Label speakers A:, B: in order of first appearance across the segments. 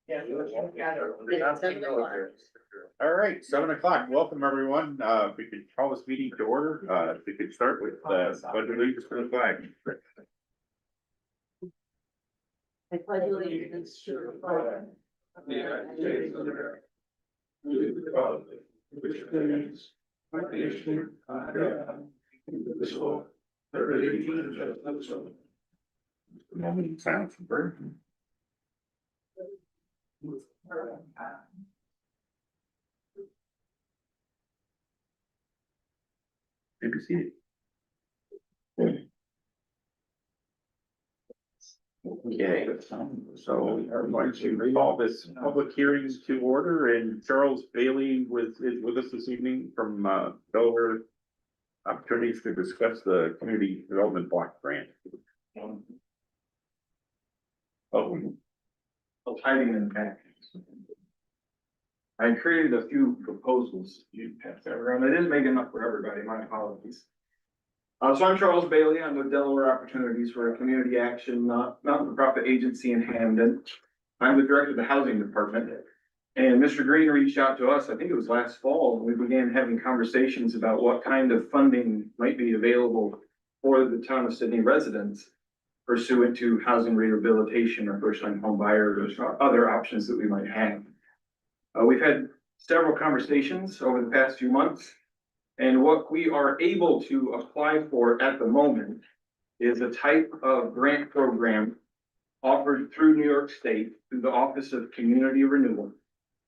A: All right, 7 o'clock. Welcome, everyone. If we could call this meeting to order, if we could start with pledge allegiance to the flag.
B: I pledge allegiance to the flag of the United States of America, to the republic which stands one nation under God, indivisible, with liberty and justice for all.
A: Moment silence for bird. Maybe seated. Okay, so I'm going to call this public hearings to order, and Charles Bailey is with us this evening from Delaware Opportunities to discuss the community development block grant.
C: Hiding in the back. I created a few proposals. You pass that around. I didn't make enough for everybody. My apologies. So I'm Charles Bailey. I'm with Delaware Opportunities. We're a community action, not-for-profit agency in Hamden. I'm the director of the housing department. And Mr. Green reached out to us, I think it was last fall, and we began having conversations about what kind of funding might be available for the town of Sidney residents pursuant to housing rehabilitation or first-time home buyers or other options that we might have. We've had several conversations over the past few months, and what we are able to apply for at the moment is a type of grant program offered through New York State through the Office of Community Renewal,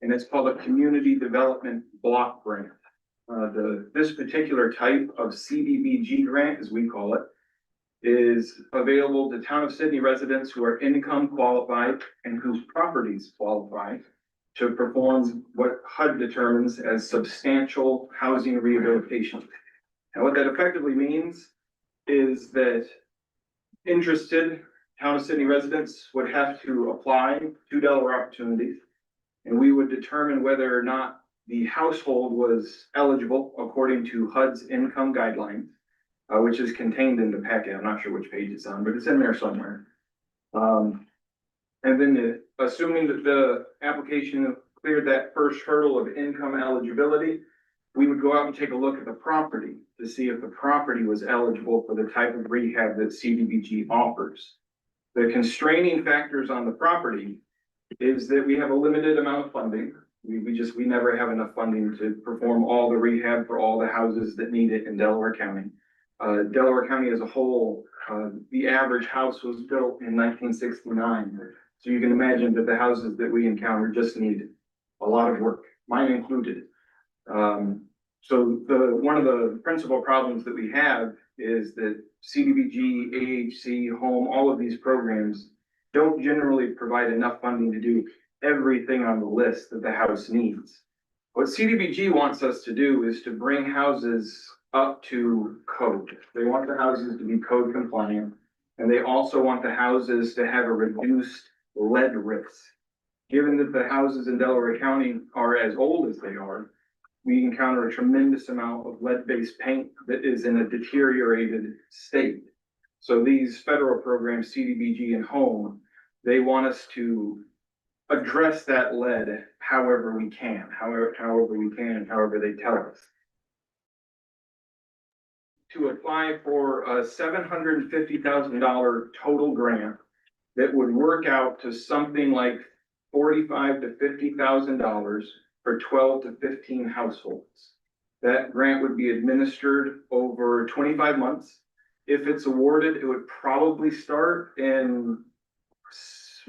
C: and it's called a Community Development Block Grant. This particular type of CDBG grant, as we call it, is available to town of Sidney residents who are income qualified and whose properties qualify to perform what HUD determines as substantial housing rehabilitation. And what that effectively means is that interested town of Sidney residents would have to apply to Delaware Opportunities, and we would determine whether or not the household was eligible according to HUD's income guidelines, which is contained in the packet. I'm not sure which page it's on, but it's in there somewhere. And then assuming that the application cleared that first hurdle of income eligibility, we would go out and take a look at the property to see if the property was eligible for the type of rehab that CDBG offers. The constraining factors on the property is that we have a limited amount of funding. We never have enough funding to perform all the rehab for all the houses that need it in Delaware County. Delaware County as a whole, the average house was built in 1969. So you can imagine that the houses that we encounter just need a lot of work, mine included. So one of the principal problems that we have is that CDBG, AHC, home, all of these programs don't generally provide enough funding to do everything on the list that the house needs. What CDBG wants us to do is to bring houses up to code. They want the houses to be code compliant, and they also want the houses to have a reduced lead risk. Given that the houses in Delaware County are as old as they are, we encounter a tremendous amount of lead-based paint that is in a deteriorated state. So these federal programs, CDBG and home, they want us to address that lead however we can, however they tell us. To apply for a $750,000 total grant that would work out to something like $45,000 to $50,000 for 12 to 15 households. That grant would be administered over 25 months. If it's awarded, it would probably start in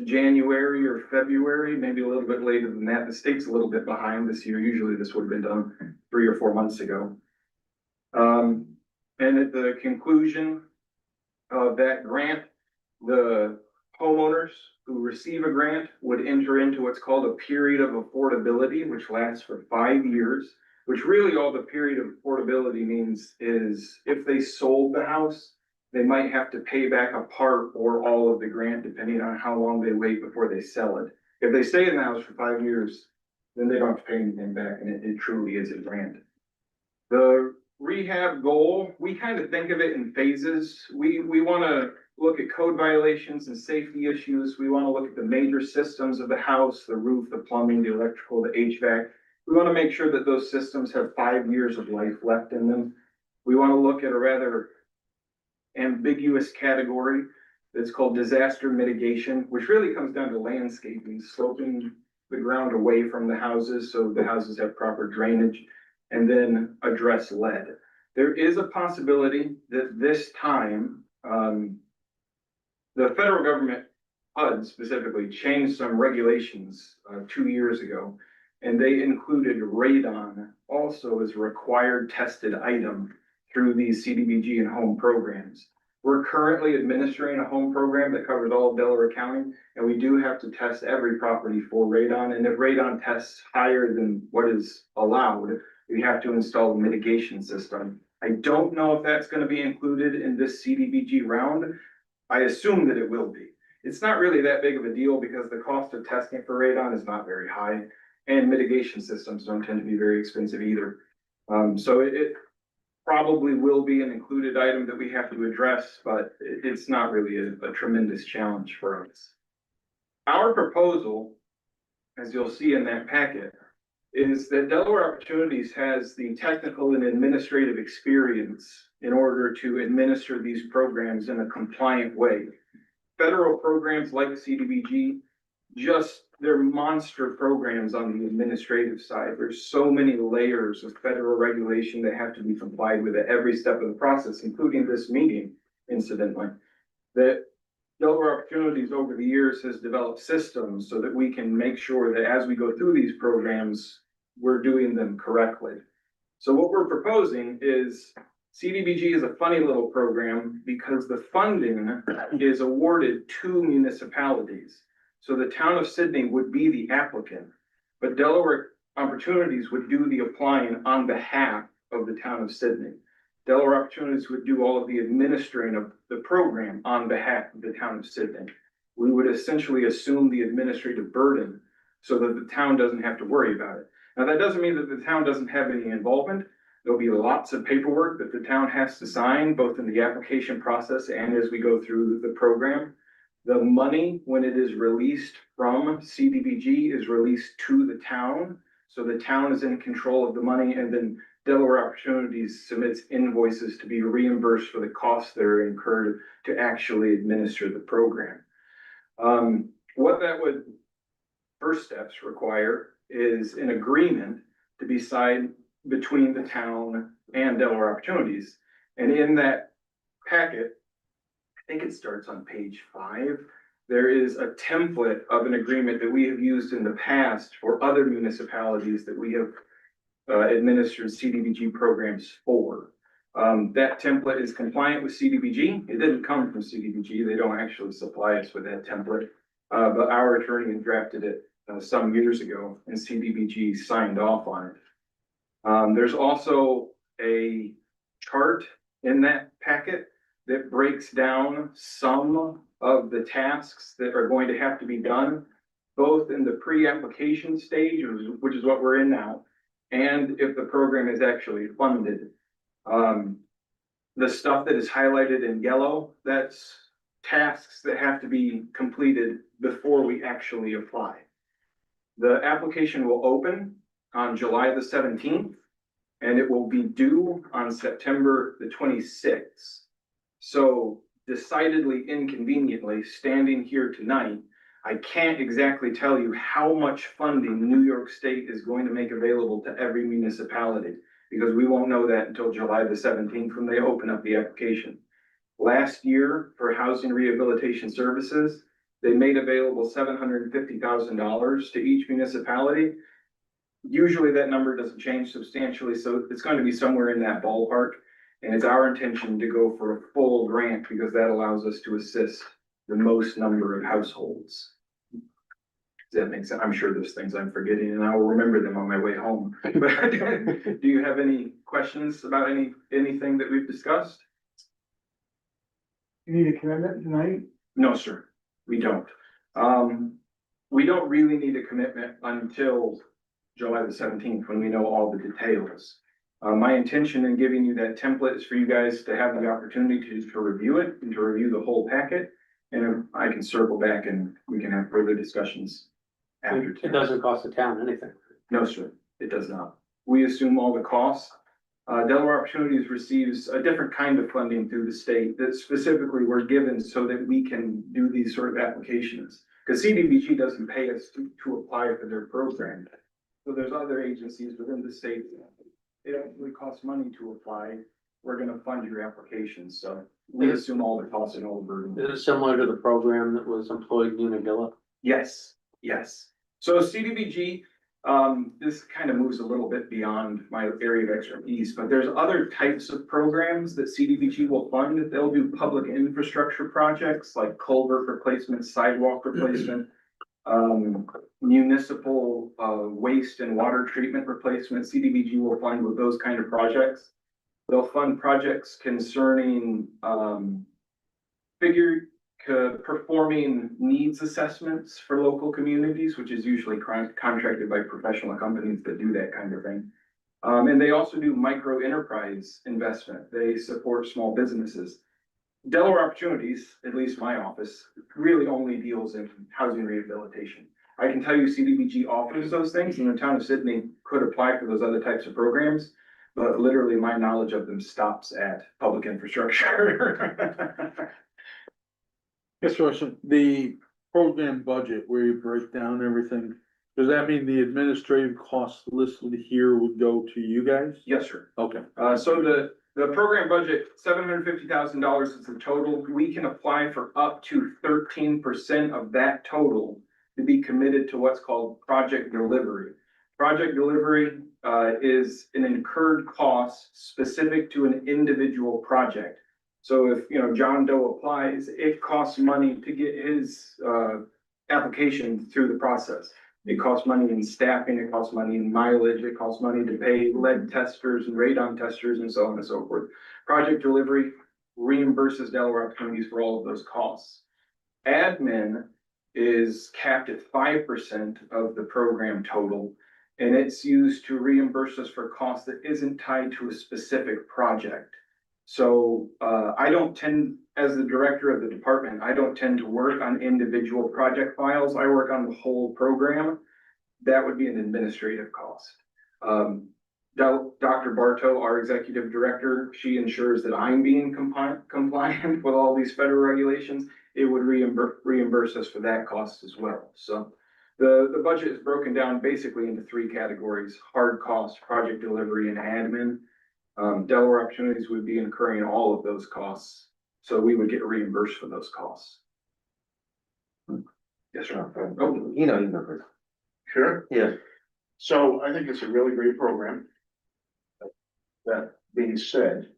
C: January or February, maybe a little bit later than that. The state's a little bit behind this year. Usually this would have been done 3 or 4 months ago. And at the conclusion of that grant, the homeowners who receive a grant would enter into what's called a period of affordability, which lasts for 5 years, which really all the period of affordability means is if they sold the house, they might have to pay back a part or all of the grant, depending on how long they wait before they sell it. If they stay in the house for 5 years, then they don't have to pay anything back, and it truly is a grant. The rehab goal, we kind of think of it in phases. We want to look at code violations and safety issues. We want to look at the major systems of the house, the roof, the plumbing, the electrical, the HVAC. We want to make sure that those systems have 5 years of life left in them. We want to look at a rather ambiguous category that's called disaster mitigation, which really comes down to landscaping, sloping the ground away from the houses so the houses have proper drainage, and then address lead. There is a possibility that this time, the federal government, HUD specifically, changed some regulations 2 years ago, and they included radon also as a required tested item through these CDBG and home programs. We're currently administering a home program that covers all of Delaware County, and we do have to test every property for radon. And if radon tests higher than what is allowed, we have to install a mitigation system. I don't know if that's going to be included in this CDBG round. I assume that it will be. It's not really that big of a deal because the cost of testing for radon is not very high, and mitigation systems don't tend to be very expensive either. So it probably will be an included item that we have to address, but it's not really a tremendous challenge for us. Our proposal, as you'll see in that packet, is that Delaware Opportunities has the technical and administrative experience in order to administer these programs in a compliant way. Federal programs like CDBG, they're monster programs on the administrative side. There's so many layers of federal regulation that have to be complied with at every step of the process, including this meeting, incidentally, that Delaware Opportunities over the years has developed systems so that we can make sure that as we go through these programs, we're doing them correctly. So what we're proposing is CDBG is a funny little program because the funding is awarded to municipalities. So the town of Sidney would be the applicant, but Delaware Opportunities would do the applying on behalf of the town of Sidney. Delaware Opportunities would do all of the administering of the program on behalf of the town of Sidney. We would essentially assume the administrative burden so that the town doesn't have to worry about it. Now, that doesn't mean that the town doesn't have any involvement. There'll be lots of paperwork that the town has to sign, both in the application process and as we go through the program. The money, when it is released from CDBG, is released to the town. So the town is in control of the money, and then Delaware Opportunities submits invoices to be reimbursed for the costs that are incurred to actually administer the program. What that would first steps require is an agreement to be signed between the town and Delaware Opportunities. And in that packet, I think it starts on page 5. There is a template of an agreement that we have used in the past for other municipalities that we have administered CDBG programs for. That template is compliant with CDBG. It didn't come from CDBG. They don't actually supply us with that template. But our attorney drafted it some years ago, and CDBG signed off on it. There's also a chart in that packet that breaks down some of the tasks that are going to have to be done, both in the pre-application stage, which is what we're in now, and if the program is actually funded. The stuff that is highlighted in yellow, that's tasks that have to be completed before we actually apply. The application will open on July the 17th, and it will be due on September the 26th. So decidedly inconveniently, standing here tonight, I can't exactly tell you how much funding New York State is going to make available to every municipality, because we won't know that until July the 17th when they open up the application. Last year, for housing rehabilitation services, they made available $750,000 to each municipality. Usually that number doesn't change substantially, so it's going to be somewhere in that ballpark. And it's our intention to go for a full grant because that allows us to assist the most number of households. Does that make sense? I'm sure there's things I'm forgetting and I will remember them on my way home. But do you have any questions about anything that we've discussed?
B: You need a commitment tonight?
C: No, sir, we don't. We don't really need a commitment until July the 17th when we know all the details. My intention in giving you that template is for you guys to have the opportunity to review it and to review the whole packet. And I can circle back and we can have further discussions after.
B: It doesn't cost the town anything.
C: No, sir, it does not. We assume all the costs. Delaware Opportunities receives a different kind of funding through the state that specifically were given so that we can do these sort of applications. Because CDBG doesn't pay us to apply for their program. So there's other agencies within the state. It don't really cost money to apply. We're gonna fund your application, so we assume all the costs and all the burden.
B: Is it similar to the program that was employed in Unadilla?
C: Yes, yes. So CDBG, this kind of moves a little bit beyond my area of expertise, but there's other types of programs that CDBG will fund. They'll do public infrastructure projects like culvert replacement, sidewalk replacement, municipal, waste and water treatment replacement. CDBG will fund with those kind of projects. They'll fund projects concerning, performing needs assessments for local communities, which is usually contracted by professional companies that do that kind of thing. And they also do micro enterprise investment. They support small businesses. Delaware Opportunities, at least my office, really only deals in housing rehabilitation. I can tell you CDBG offers those things, and the town of Sidney could apply for those other types of programs, but literally my knowledge of them stops at public infrastructure.
D: Yes, question. The program budget where you break down everything, does that mean the administrative costs listed here would go to you guys?
C: Yes, sir.
D: Okay.
C: So the program budget, $750,000 is the total. We can apply for up to 13% of that total to be committed to what's called project delivery. Project delivery is an incurred cost specific to an individual project. So if, John Doe applies, it costs money to get his application through the process. It costs money in staffing, it costs money in mileage, it costs money to pay lead testers and radon testers and so on and so forth. Project delivery reimburses Delaware Opportunities for all of those costs. Admin is capped at 5% of the program total, and it's used to reimburse us for costs that isn't tied to a specific project. So as the director of the department, I don't tend to work on individual project files. I work on the whole program. That would be an administrative cost. Dr. Bartow, our executive director, she ensures that I'm being compliant with all these federal regulations. It would reimburse us for that cost as well. So the budget is broken down basically into three categories: hard cost, project delivery, and admin. Delaware Opportunities would be incurring all of those costs, so we would get reimbursed for those costs. Yes, sir. Oh,
E: You know.
F: Sure.
E: Yeah.
F: So I think it's a really great program. That being said,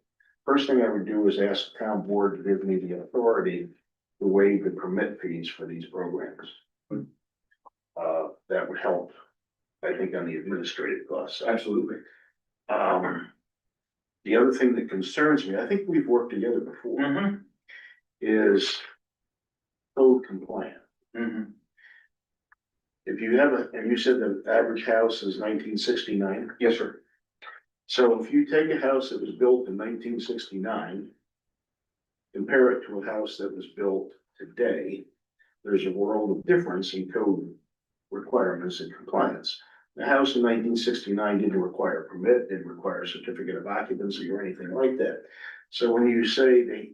F: first thing I would do is ask the town board to give me the authority to waive the permit fees for these programs. That would help, I think, on the administrative costs.
C: absolutely.
F: The other thing that concerns me, I think we've worked together before,
C: Mm-hmm.
F: is code compliant.
C: Mm-hmm.
F: If you have and you said the average house is 1969.
C: Yes, sir.
F: So if you take a house that was built in 1969, compare it to a house that was built today, there's a world of difference in code requirements and compliance. The house in 1969 didn't require a permit, didn't require a certificate of occupancy or anything like that. So when you say the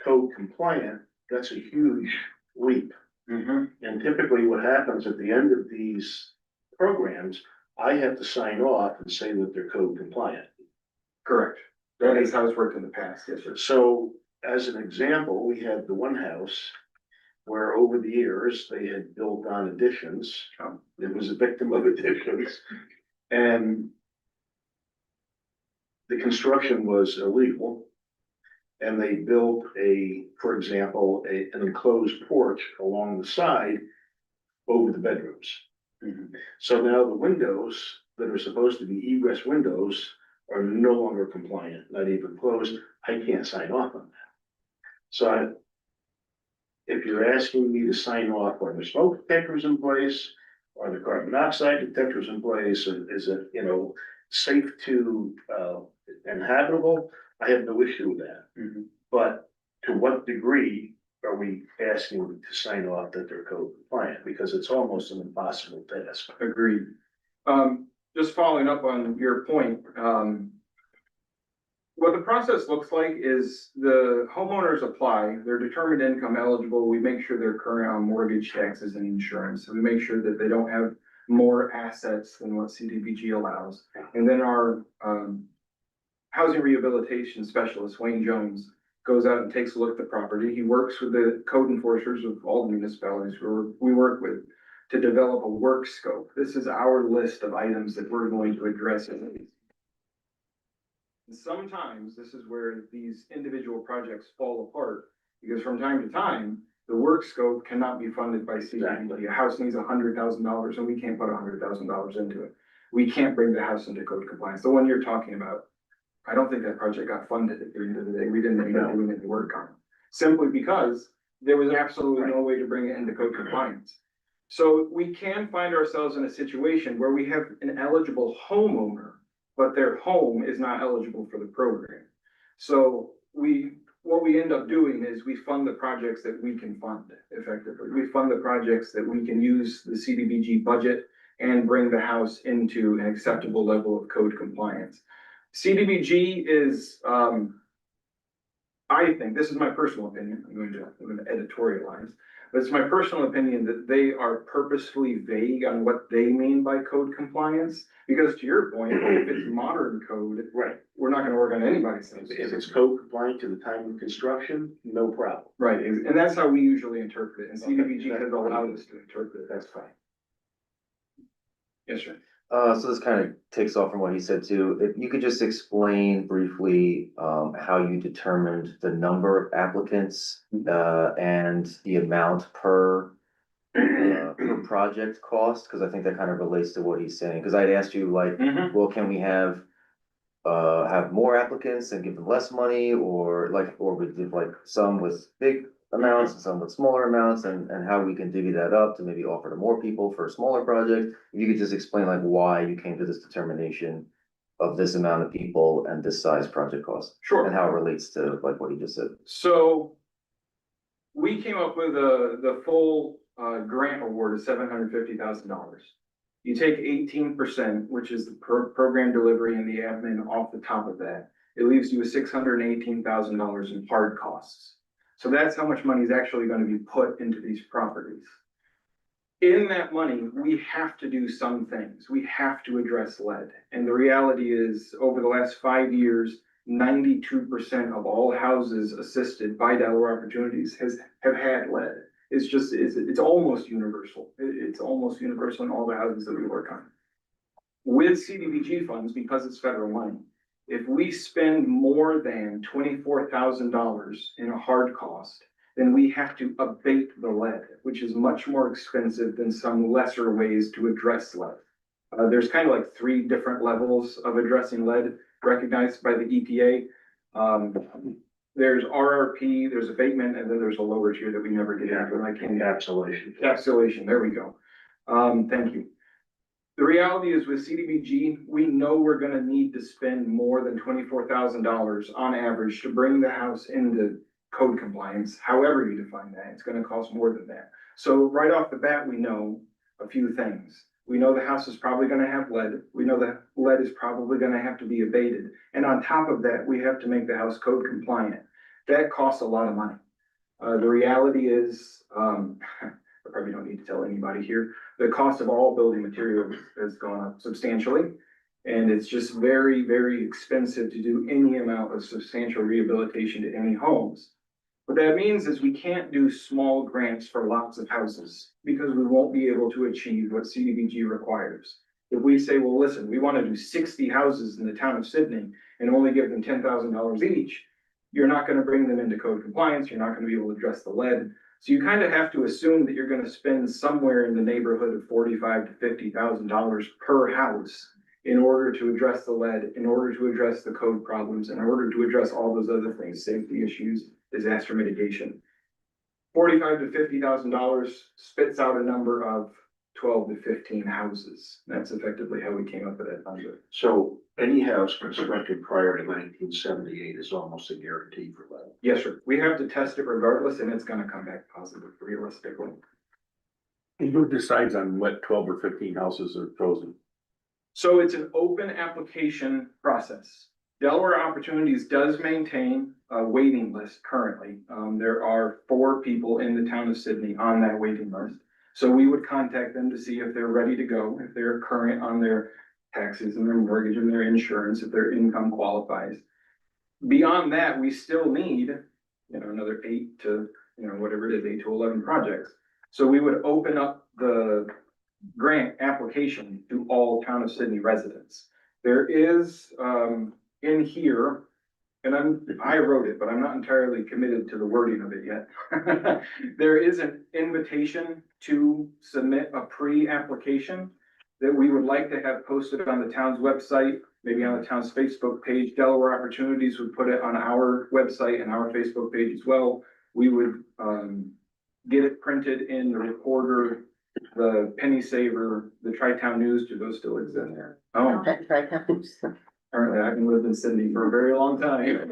F: code compliant, that's a huge leap.
C: Mm-hmm.
F: And typically what happens at the end of these programs, I have to sign off and say that they're code compliant.
C: Correct. That is how it's worked in the past. Yes, sir.
F: So as an example, we had the one house where over the years they had built on additions. It was a victim of additions. And the construction was illegal. And they built for example, an enclosed porch along the side over the bedrooms.
C: Mm-hmm.
F: So now the windows that are supposed to be egress windows are no longer compliant, not even closed. I can't sign off on that. So if you're asking me to sign off, are the smoke detectors in place? Are the carbon monoxide detectors in place? Is it, safe to, and habitable, I have no issue with that. But to what degree are we asking them to sign off that they're code compliant? Because it's almost an impossible task.
C: Agreed. Just following up on your point, what the process looks like is the homeowners apply, they're determined income eligible, we make sure they're current on mortgage, taxes and insurance. We make sure that they don't have more assets than what CDBG allows. And then our, housing rehabilitation specialist, Wayne Jones, goes out and takes a look at the property. He works with the code enforcers of all the municipalities we work with to develop a work scope. This is our list of items that we're going to address. And sometimes this is where these individual projects fall apart, because from time to time, the work scope cannot be funded by CDBG. A house needs $100,000 and we can't put $100,000 into it. We can't bring the house into code compliance. The one you're talking about, I don't think that project got funded at the end of the day. We didn't end up doing any work on it, simply because there was absolutely no way to bring it into code compliance. So we can find ourselves in a situation where we have an eligible homeowner, but their home is not eligible for the program. So what we end up doing is we fund the projects that we can fund effectively. We fund the projects that we can use the CDBG budget and bring the house into an acceptable level of code compliance. CDBG is, I think, this is my personal opinion, I'm going to editorialize, but it's my personal opinion that they are purposefully vague on what they mean by code compliance. Because to your point, if it's modern code,
F: Right.
C: we're not gonna work on anybody's things.
F: If it's code compliant to the time of construction, no problem.
C: Right, and that's how we usually interpret it, and CDBG has allowed us to interpret it,
F: That's fine.
C: yes, sir.
E: So this kind of takes off from what he said too. If you could just explain briefly, how you determined the number of applicants, and the amount per project cost, because I think that kind of relates to what he's saying, because I'd asked you like, well, can we have more applicants and give them less money, or we give like some with big amounts and some with smaller amounts, and how we can divvy that up to maybe offer to more people for a smaller project. If you could just explain like why you came to this determination of this amount of people and this size project cost,
C: Sure.
E: and how it relates to like what he just said.
C: So we came up with the full grant award of $750,000. You take 18%, which is the program delivery and the admin off the top of that. It leaves you with $618,000 in hard costs. So that's how much money is actually going to be put into these properties. In that money, we have to do some things. We have to address lead. And the reality is, over the last 5 years, 92% of all houses assisted by Delaware Opportunities have had lead. It's almost universal. It's almost universal in all the houses that we work on. With CDBG funds, because it's federal money, if we spend more than $24,000 in a hard cost, then we have to abate the lead, which is much more expensive than some lesser ways to address lead. There's kind of like 3 different levels of addressing lead recognized by the EPA. There's RRP, there's abatement, and then there's a lower tier that we never get into. And I can't. Encapsulation, there we go. Thank you. The reality is with CDBG, we know we're gonna need to spend more than $24,000 on average to bring the house into code compliance. However you define that, it's gonna cost more than that. So right off the bat, we know a few things. We know the house is probably gonna have lead. We know that lead is probably gonna have to be abated. And on top of that, we have to make the house code compliant. That costs a lot of money. The reality is, I probably don't need to tell anybody here, the cost of all building materials has gone up substantially. And it's just very, very expensive to do any amount of substantial rehabilitation to any homes. What that means is we can't do small grants for lots of houses because we won't be able to achieve what CDBG requires. If we say, well, listen, we want to do 60 houses in the town of Sidney and only give them $10,000 each, you're not going to bring them into code compliance. You're not going to be able to address the lead. So you kind of have to assume that you're going to spend somewhere in the neighborhood of $45,000 to $50,000 per house in order to address the lead, in order to address the code problems, in order to address all those other things, safety issues, disaster mitigation. $45,000 to $50,000 spits out a number of 12 to 15 houses. That's effectively how we came up with that number.
F: So any house constructed prior to 1978 is almost a guarantee for that.
C: Yes, sir. We have to test it regardless, and it's gonna come back positive realistically.
A: And who decides on what 12 or 15 houses are chosen?
C: So it's an open application process. Delaware Opportunities does maintain a waiting list currently. There are 4 people in the town of Sidney on that waiting list. So we would contact them to see if they're ready to go, if they're current on their taxes and their mortgage and their insurance, if their income qualifies. Beyond that, we still need, another 8 to, whatever it is, 8 to 11 projects. So we would open up the grant application to all town of Sidney residents. There is, in here, and I wrote it, but I'm not entirely committed to the wording of it yet. There is an invitation to submit a pre-application that we would like to have posted on the town's website, maybe on the town's Facebook page. Delaware Opportunities would put it on our website and our Facebook page as well. We would, get it printed in the Reporter, the Penny Saver, the Tri-Town News. Do those still exist there? Oh. Apparently, I haven't lived in Sidney for a very long time.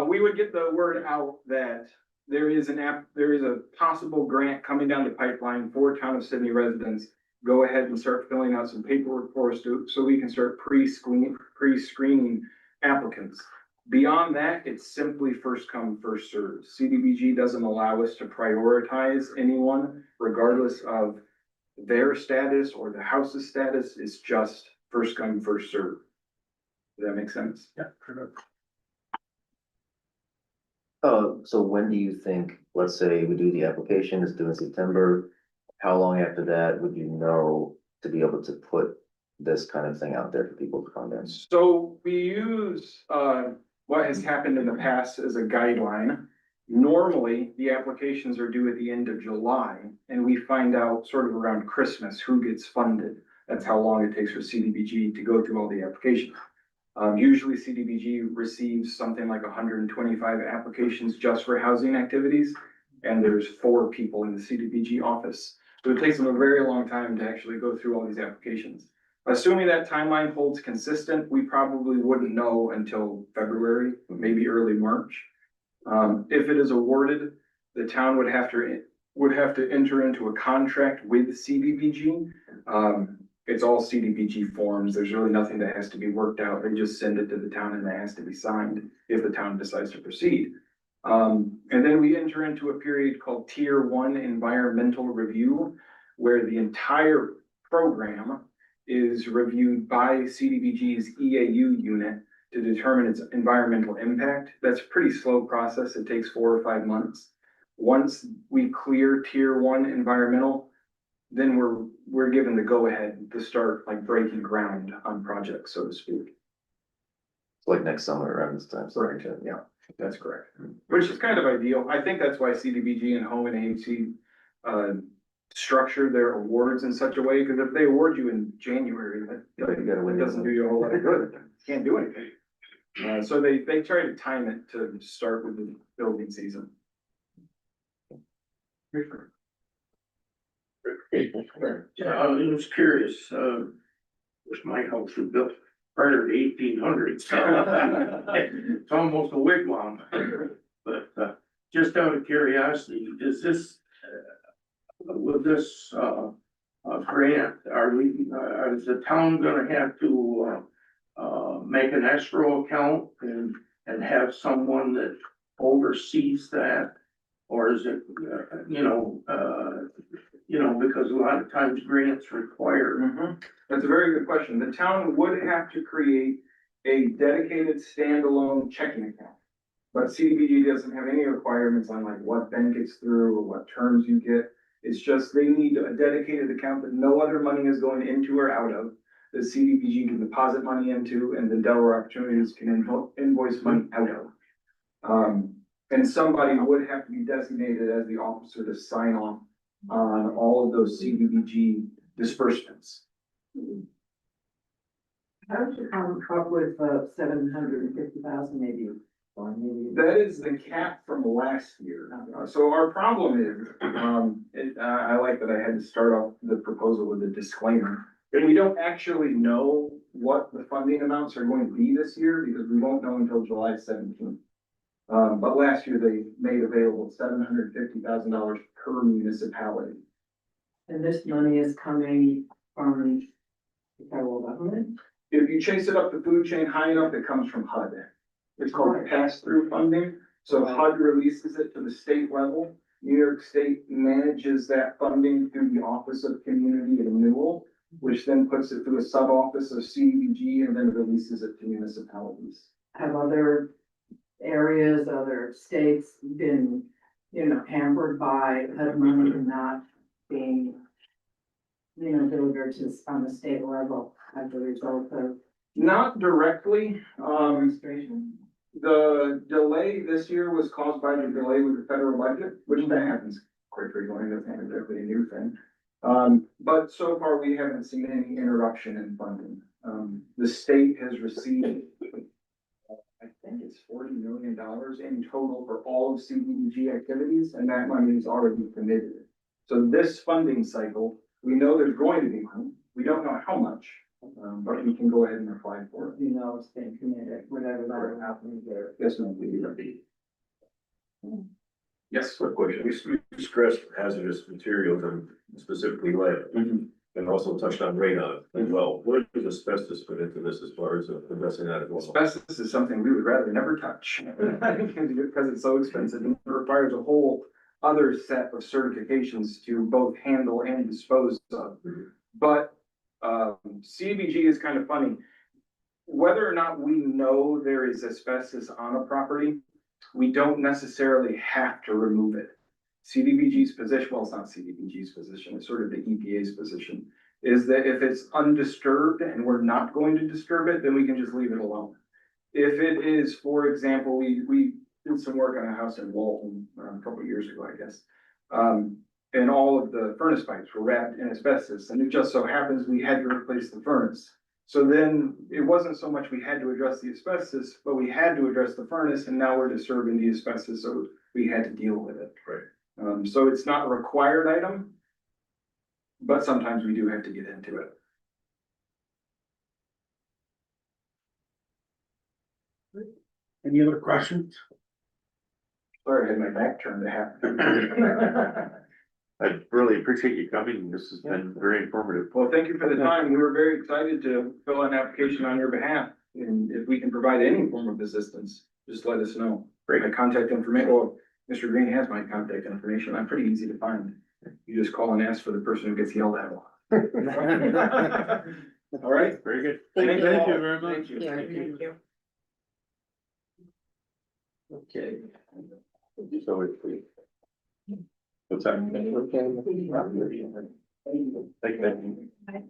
C: We would get the word out that there is a possible grant coming down the pipeline for town of Sidney residents. Go ahead and start filling out some paperwork for us so we can start pre-screening applicants. Beyond that, it's simply first come, first served. CDBG doesn't allow us to prioritize anyone regardless of their status or the house's status. It's just first come, first served. Does that make sense?
A: Yeah.
E: So when do you think, let's say we do the application, it's due in September, how long after that would you know to be able to put this kind of thing out there for people to comment?
C: So we use, what has happened in the past as a guideline. Normally, the applications are due at the end of July, and we find out sort of around Christmas who gets funded. That's how long it takes for CDBG to go through all the applications. Usually CDBG receives something like 125 applications just for housing activities, and there's 4 people in the CDBG office. So it takes them a very long time to actually go through all these applications. Assuming that timeline holds consistent, we probably wouldn't know until February, maybe early March. If it is awarded, the town would have to enter into a contract with CDBG. It's all CDBG forms. There's really nothing that has to be worked out. They just send it to the town and that has to be signed if the town decides to proceed. And then we enter into a period called Tier 1 environmental review, where the entire program is reviewed by CDBG's EAU unit to determine its environmental impact. That's a pretty slow process. It takes 4 or 5 months. Once we clear Tier 1 environmental, then we're given the go-ahead to start like breaking ground on projects, so to speak.
E: Like next summer around this time.
C: Right, yeah, that's correct. Which is kind of ideal. I think that's why CDBG and Home and AHC structure their awards in such a way, because if they award you in January, that doesn't do you a whole lot of good. Can't do anything. So they try to time it to start with the building season.
B: Yeah, I was curious, was my house was built prior to 1800s. It's almost a wigwam. But, just out of curiosity, is this, with this, grant, is the town gonna have to, make an escrow account and have someone that oversees that? Or is it, because a lot of times grants require.
C: That's a very good question. The town would have to create a dedicated standalone checking account. But CDBG doesn't have any requirements on like what bank it's through or what terms you get. It's just they need a dedicated account that no other money is going into or out of, that CDBG can deposit money into and the Delaware Opportunities can invoice money out of. And somebody would have to be designated as the officer to sign off on all of those CDBG disbursements.
G: How did you come up with 750,000 maybe?
C: That is the cap from last year. So our problem is, I like that I had to start off the proposal with a disclaimer. We don't actually know what the funding amounts are going to be this year because we won't know until July 17th. But last year they made available $750,000 per municipality.
B: And this money is coming from the federal government?
C: If you chase it up the food chain high enough, it comes from HUD. It's called pass-through funding. So HUD releases it to the state level. New York State manages that funding through the Office of Community Renewal, which then puts it through a sub-office of CDBG and then releases it to municipalities.
B: Have other areas, other states been, hampered by HUD money not being, delivered to, on the state level as a result of
C: Not directly,
B: administration?
C: the delay this year was caused by the delay with the federal budget, which that happens quite frequently, that's not exactly a new thing. But so far, we haven't seen any interruption in funding. The state has received, I think it's $40 million in total for all of CDBG activities, and that money is already committed. So this funding cycle, we know there's going to be money, we don't know how much, but we can go ahead and apply for it.
B: It's been committed, whatever that happens there.
C: Yes, ma'am, we do. Yes.
F: Quick question, we stressed hazardous materials and specifically lead, and also touched on radon as well. Where does asbestos fit into this as far as addressing that as well?
C: Asbestos is something we would rather never touch because it's so expensive and it requires a whole other set of certifications to both handle and dispose of. But CBG is kind of funny. Whether or not we know there is asbestos on a property, we don't necessarily have to remove it. CDBG's position, well, it's not CDBG's position, it's sort of the EPA's position, is that if it's undisturbed and we're not going to disturb it, then we can just leave it alone. If it is, for example, we did some work on a house in Walton a couple of years ago, I guess. And all of the furnace pipes were wrapped in asbestos, and it just so happens we had to replace the furnace. So then it wasn't so much we had to address the asbestos, but we had to address the furnace, and now we're disturbing the asbestos, so we had to deal with it.
F: Right.
C: So it's not a required item, but sometimes we do have to get into it.
F: Any other questions?
C: Sorry, I had my back turned to half.
A: I really appreciate you coming. This has been very informative.
C: Well, thank you for the time. We were very excited to fill out an application on your behalf. And if we can provide any form of assistance, just let us know.
A: Great.
C: My contact information, well, Mr. Green has my contact information. I'm pretty easy to find. You just call and ask for the person who gets yelled at a lot. All right.
A: Very good.
D: Thank you
C: all.
D: very much.
C: Thank you.
B: Thank you.
A: Okay. So if we. What's that? Take that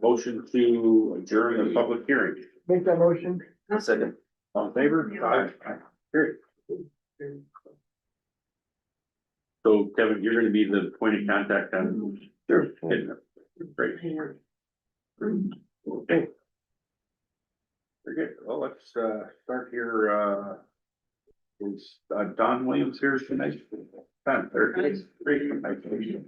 A: motion to adjourn the public hearing.
B: Make that motion.
E: Second.
A: All in favor? Aye. Period. So Kevin, you're gonna be the point of contact on.
E: Sure.
A: Great. Okay. Very good. Well, let's start here. Is Don Williams here tonight? Don, there it is. Great. Nice to meet you.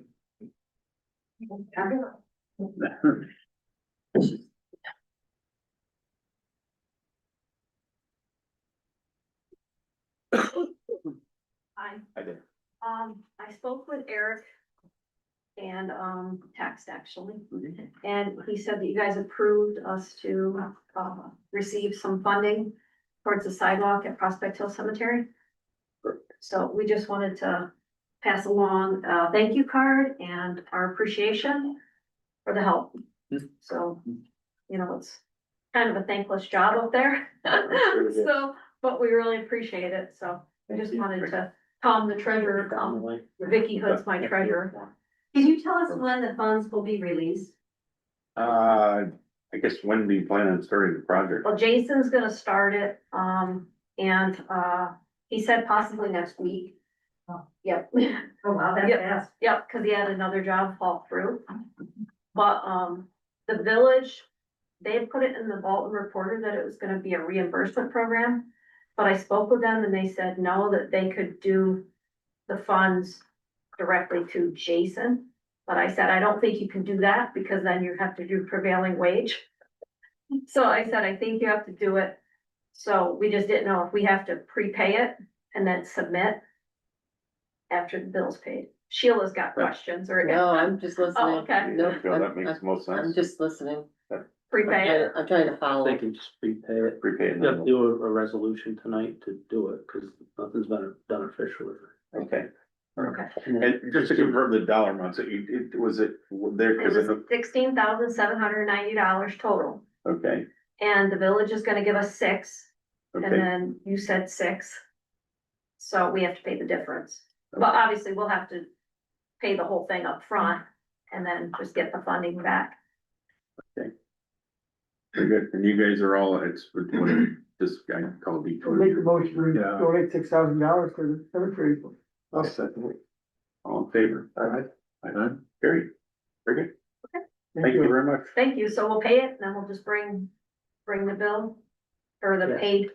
G: Hi,
A: I did.
G: I spoke with Eric and, text actually, and he said that you guys approved us to, receive some funding towards the sidewalk at Prospect Hill Cemetery. So we just wanted to pass along a thank you card and our appreciation for the help. So, it's kind of a thankless job up there. So, but we really appreciate it, so I just wanted to, Tom, the treasurer, Vicky Hood's my treasurer.
H: Can you tell us when the funds will be released?
A: I guess when do you plan on starting the project?
G: Well, Jason's gonna start it, and, he said possibly next week. Yep.
H: Oh, wow, that's
G: Yep.
H: fast.
G: Yep, cause he had another job fall through. But, the village, they put it in the Bolton Reporter that it was gonna be a reimbursement program. But I spoke with them and they said no, that they could do the funds directly to Jason. But I said, I don't think you can do that because then you have to do prevailing wage. So I said, I think you have to do it. So we just didn't know if we have to prepay it and then submit after the bill's paid. Sheila's got questions or
B: No, I'm just listening.
G: Oh, okay.
B: No,
A: I feel that makes most
B: I'm
A: sense.
B: just listening.
G: prepay it.
B: I'm trying to follow.
I: They can just prepay it.
A: Prepay it.
I: You have to do a resolution tonight to do it, cause nothing's been done officially.
A: Okay.
G: Okay.
A: And just to confirm the dollar amounts, it was it there,
G: It
A: cause
G: was
A: in
G: $16,790 total.
A: okay,
G: And the village is gonna give us 6, and
A: okay,
G: then you said 6. So we have to pay the difference. But obviously, we'll have to pay the whole thing up front and then just get the funding back.
A: very good. And you guys are all, it's, this guy called me.
J: Make the motion to
D: Yeah.
J: donate $6,000 to the cemetery.
A: I'll second it. All in favor?
D: Aye.
A: Very, very good. Thank you very much.
G: Thank you. So we'll pay it and then we'll just bring the bill or the
I: Yeah.
G: paid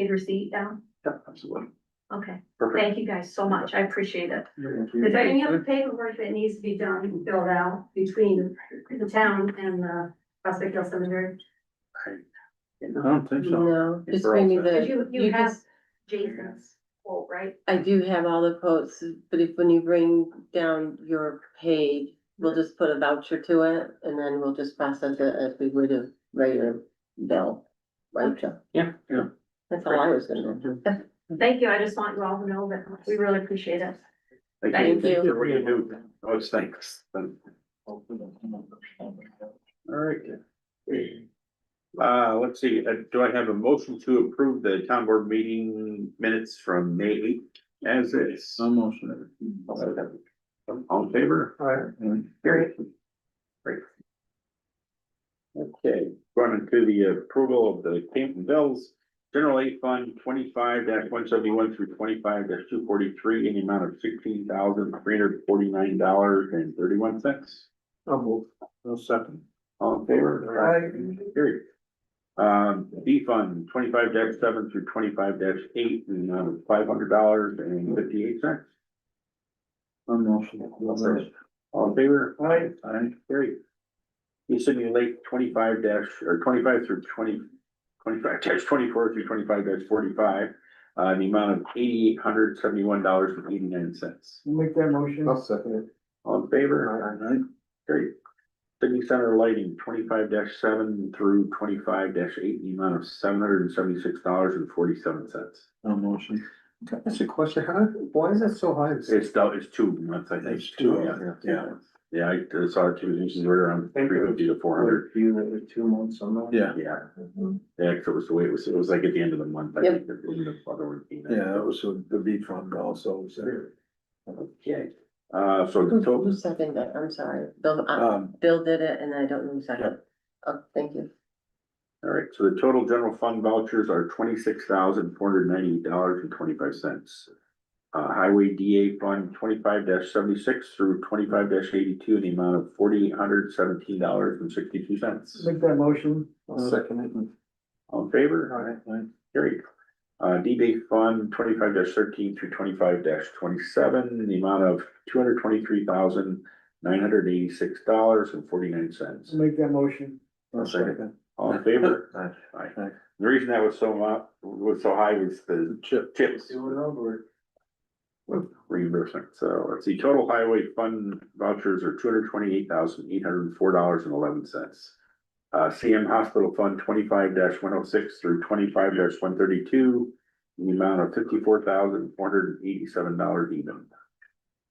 G: receipt down.
A: Yeah, absolutely.
G: Okay,
A: Perfect.
G: thank you guys so much. I appreciate it.
H: Is there any other paperwork that needs to be done, filled out between the town and the Prospect Hill Cemetery?
D: I don't think so.
B: No, just
A: We're all
B: bring me
A: set.
B: the,
G: You
B: you
G: have
B: just,
G: Jason's quote, right?
B: I do have all the quotes, but if, when you bring down your paid, we'll just put a voucher to it, and then we'll just process it as we would a regular bill, right, Joe?
I: Yeah.
A: Yeah.
B: That's all I was gonna do.
G: Thank you. I just want you all to know that we really appreciate it.
B: Thank you.
A: For what you do. Oh, it's thanks. All right. Let's see, do I have a motion to approve the town board meeting minutes from May 8th as is?
D: No motion.
A: All in favor? Carry. Great. Okay, going into the approval of the payment bills. General aid fund 25-171 through 25-243 in the amount of $16,349.31.
D: I'll move. No second.
A: All in favor?
J: Aye.
A: Carried. B fund 25-7 through 25-8 in the amount of $500.58.
D: No motion.
A: All in favor?
J: Aye.
A: Aye, carried. Sidney Lake 25 through 25-24 through 25-45, in the amount of $871.89.
J: Make that motion.
D: second it.
A: All in favor? Aye. Carried. Sidney Center Lighting 25-7 through 25-8, in the amount of $776.47.
D: No motion.
F: That's a question, why is that so high?
A: It's 2 months, I think.
D: It's 2,
A: Yeah. Yeah, I saw it too, this is right around 350 to 400.
F: You that was 2 months on that?
D: Yeah,
A: Yeah. Yeah, 'cause it was the way it was like at the end of the month. I
B: Yep.
A: think, that was the other one.
D: yeah, that was the B fund also, so.
A: Okay, so the
B: Who
A: total,
B: seconded that? I'm sorry. Bill,
D: Um,
B: Bill did it and I don't know who seconded. Oh, thank you.
A: all right, so the total general fund vouchers are $26,498.25. Highway DA fund 25-76 through 25-82 in the amount of $4,817.62.
J: Make that motion.
D: second it.
A: All in favor?
D: Aye.
A: Carried. D-Bay Fund 25-13 through 25-27 in the amount of $223,986.49.
J: Make that motion.
D: Second.
A: All in favor?
D: Aye.
A: Aye. The reason that was so high was the chips reimbursement. So let's see, total highway fund vouchers are $228,804.11. CM Hospital Fund 25-106 through 25-132 in the amount of $54,487 even.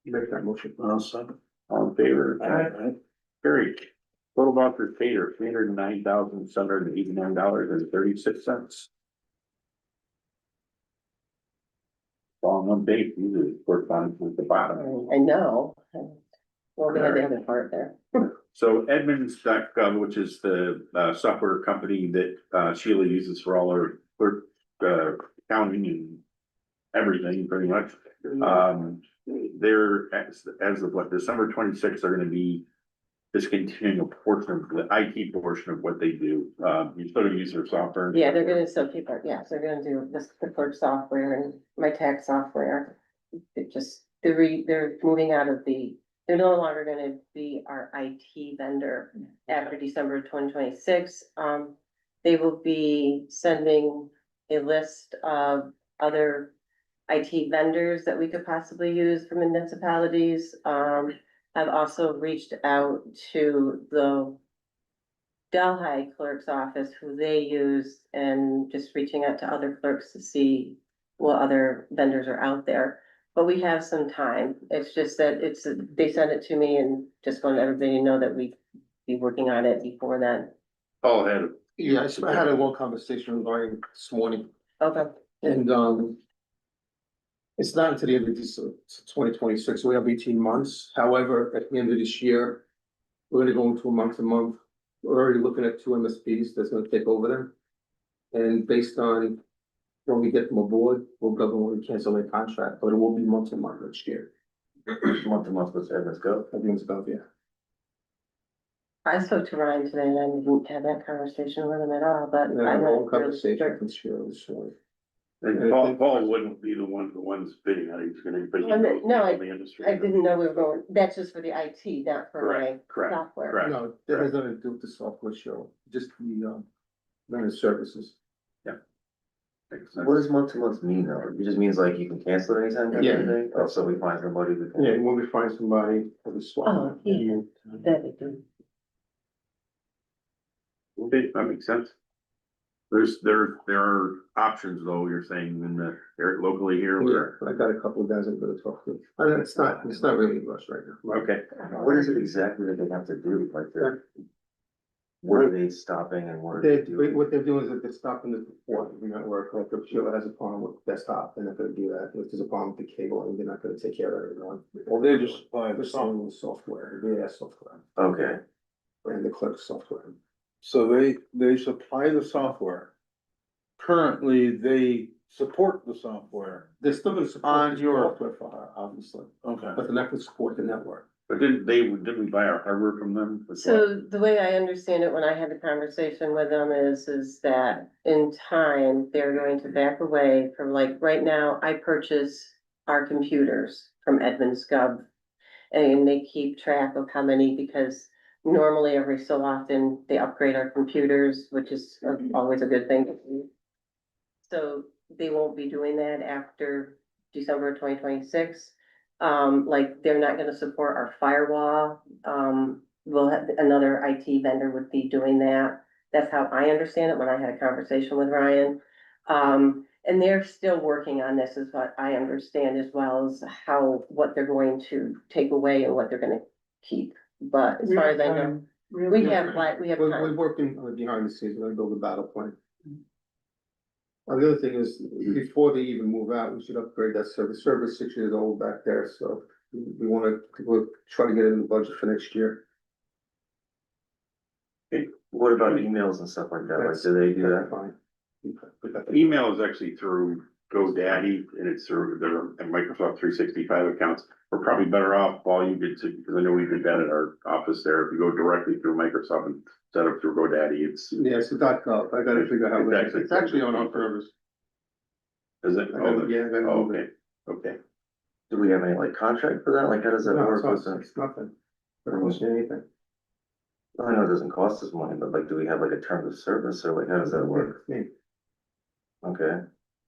F: Make that motion.
D: I'll second.
A: All in favor?
D: Aye.
A: Carried. Total vouchers paid are $309,789.36. Long on date, these are corresponding with the bottom.
B: I know. Well, we had the other part there.
A: So Edmunds.gov, which is the software company that Sheila uses for all her clerk accounting and everything pretty much. They're as of what, December 26th, are gonna be discontinuing a portion of the IT portion of what they do. You still use their software.
B: Yeah, they're gonna still keep our, yes, they're gonna do this, the clerk software and my tax software. They're moving out of they're no longer gonna be our IT vendor after December 2026. They will be sending a list of other IT vendors that we could possibly use for municipalities. I've also reached out to the Delhi clerk's office, who they use, and just reaching out to other clerks to see what other vendors are out there. But we have some time. It's just that they sent it to me and just want everybody to know that we be working on it before then.
A: Paul had.
K: Yeah, I had a long conversation regarding this morning,
B: Okay,
K: and it's not until the end of this, 2026, we have 18 months. However, at the end of this year, we're gonna go into a month to month. We're already looking at 2 MSPs that's gonna take over them. And based on when we get them aboard, we'll go when we cancel their contract, but it will be month to month next year.
E: Month to month with Edmonds Go.
K: Everyone's about, yeah.
B: I spoke to Ryan today and I didn't have that conversation with him at all, but
K: And then
B: I
K: a long
B: went.
K: conversation, I can share this story.
A: And Paul wouldn't be the ones bidding on it, he's gonna. but he
B: No,
A: knows
B: no,
A: people in the industry.
B: I didn't know we were going, that's just for the IT, not for my
A: Correct, correct,
B: software.
A: correct.
K: No, that has nothing to do with the software show, just the, managed services.
A: Makes sense.
E: What does month to month mean though? It just means like you can cancel it anytime, kind
K: Yeah.
E: of thing? Oh, so we find somebody we can.
K: Yeah, when we find somebody for the swap.
B: Oh, yeah. That it did.
A: Okay, that makes sense. There are options though, you're saying in the, locally here.
K: Yeah, I got a couple of guys I'm gonna talk to. And it's not really a rush right now.
A: Okay,
E: What is it exactly that they have to do? Like what are they stopping and what are they doing?
K: What they're doing is that they're stopping the support of the network, like if Sheila has a problem with desktop, they're not gonna do that. If there's a problem with the cable, they're not gonna take care of everyone.
D: Well, they just supply
K: They're
D: the software.
K: selling the software, yeah, software,
E: Okay,
K: and the clerk software.
D: So they supply the software. Currently, they support the software.
K: They're still gonna
D: On
K: support the
D: your-
K: software for her, obviously,
D: Okay.
K: but they're not gonna support the network.
A: but didn't we buy our hardware from them? as well?
B: So the way I understand it, when I had the conversation with them is that in time, they're going to back away from, like, right now, I purchase our computers from Edmunds Gov. And they keep track of how many, because normally every so often they upgrade our computers, which is always a good thing. So they won't be doing that after December 2026. Like, they're not gonna support our firewall. We'll have, another IT vendor would be doing that. That's how I understand it when I had a conversation with Ryan. And they're still working on this, is what I understand, as well as what they're going to take away and what they're gonna keep. But as far as I know, we have
K: We're
B: time.
K: working behind the scenes, we're gonna build a battle plan. The other thing is, before they even move out, we should upgrade that server. Server's 6 years old back there, so we'll try to get it in the budget for next year.
E: what about emails and stuff like that? Like, do they do that?
K: Fine.
A: Email is actually through GoDaddy and it's through their Microsoft 365 accounts. We're probably better off, Paul, you did, because I know we did that at our office there. If you go directly through Microsoft and set up through GoDaddy, it's.
K: Yeah, it's a .gov, I gotta figure out how, it's actually on our servers.
A: Is it? Oh,
K: Yeah, I gotta
A: oh,
K: move
A: okay,
K: it.
A: okay.
E: Do we have any like contract for that? Like, how does that
K: No,
E: work with
K: it's
E: them?
K: it's nothing. I don't see anything.
E: I know it doesn't cost us money, but like, do we have like a term of service or like, how does that work?
K: Me.
E: Okay,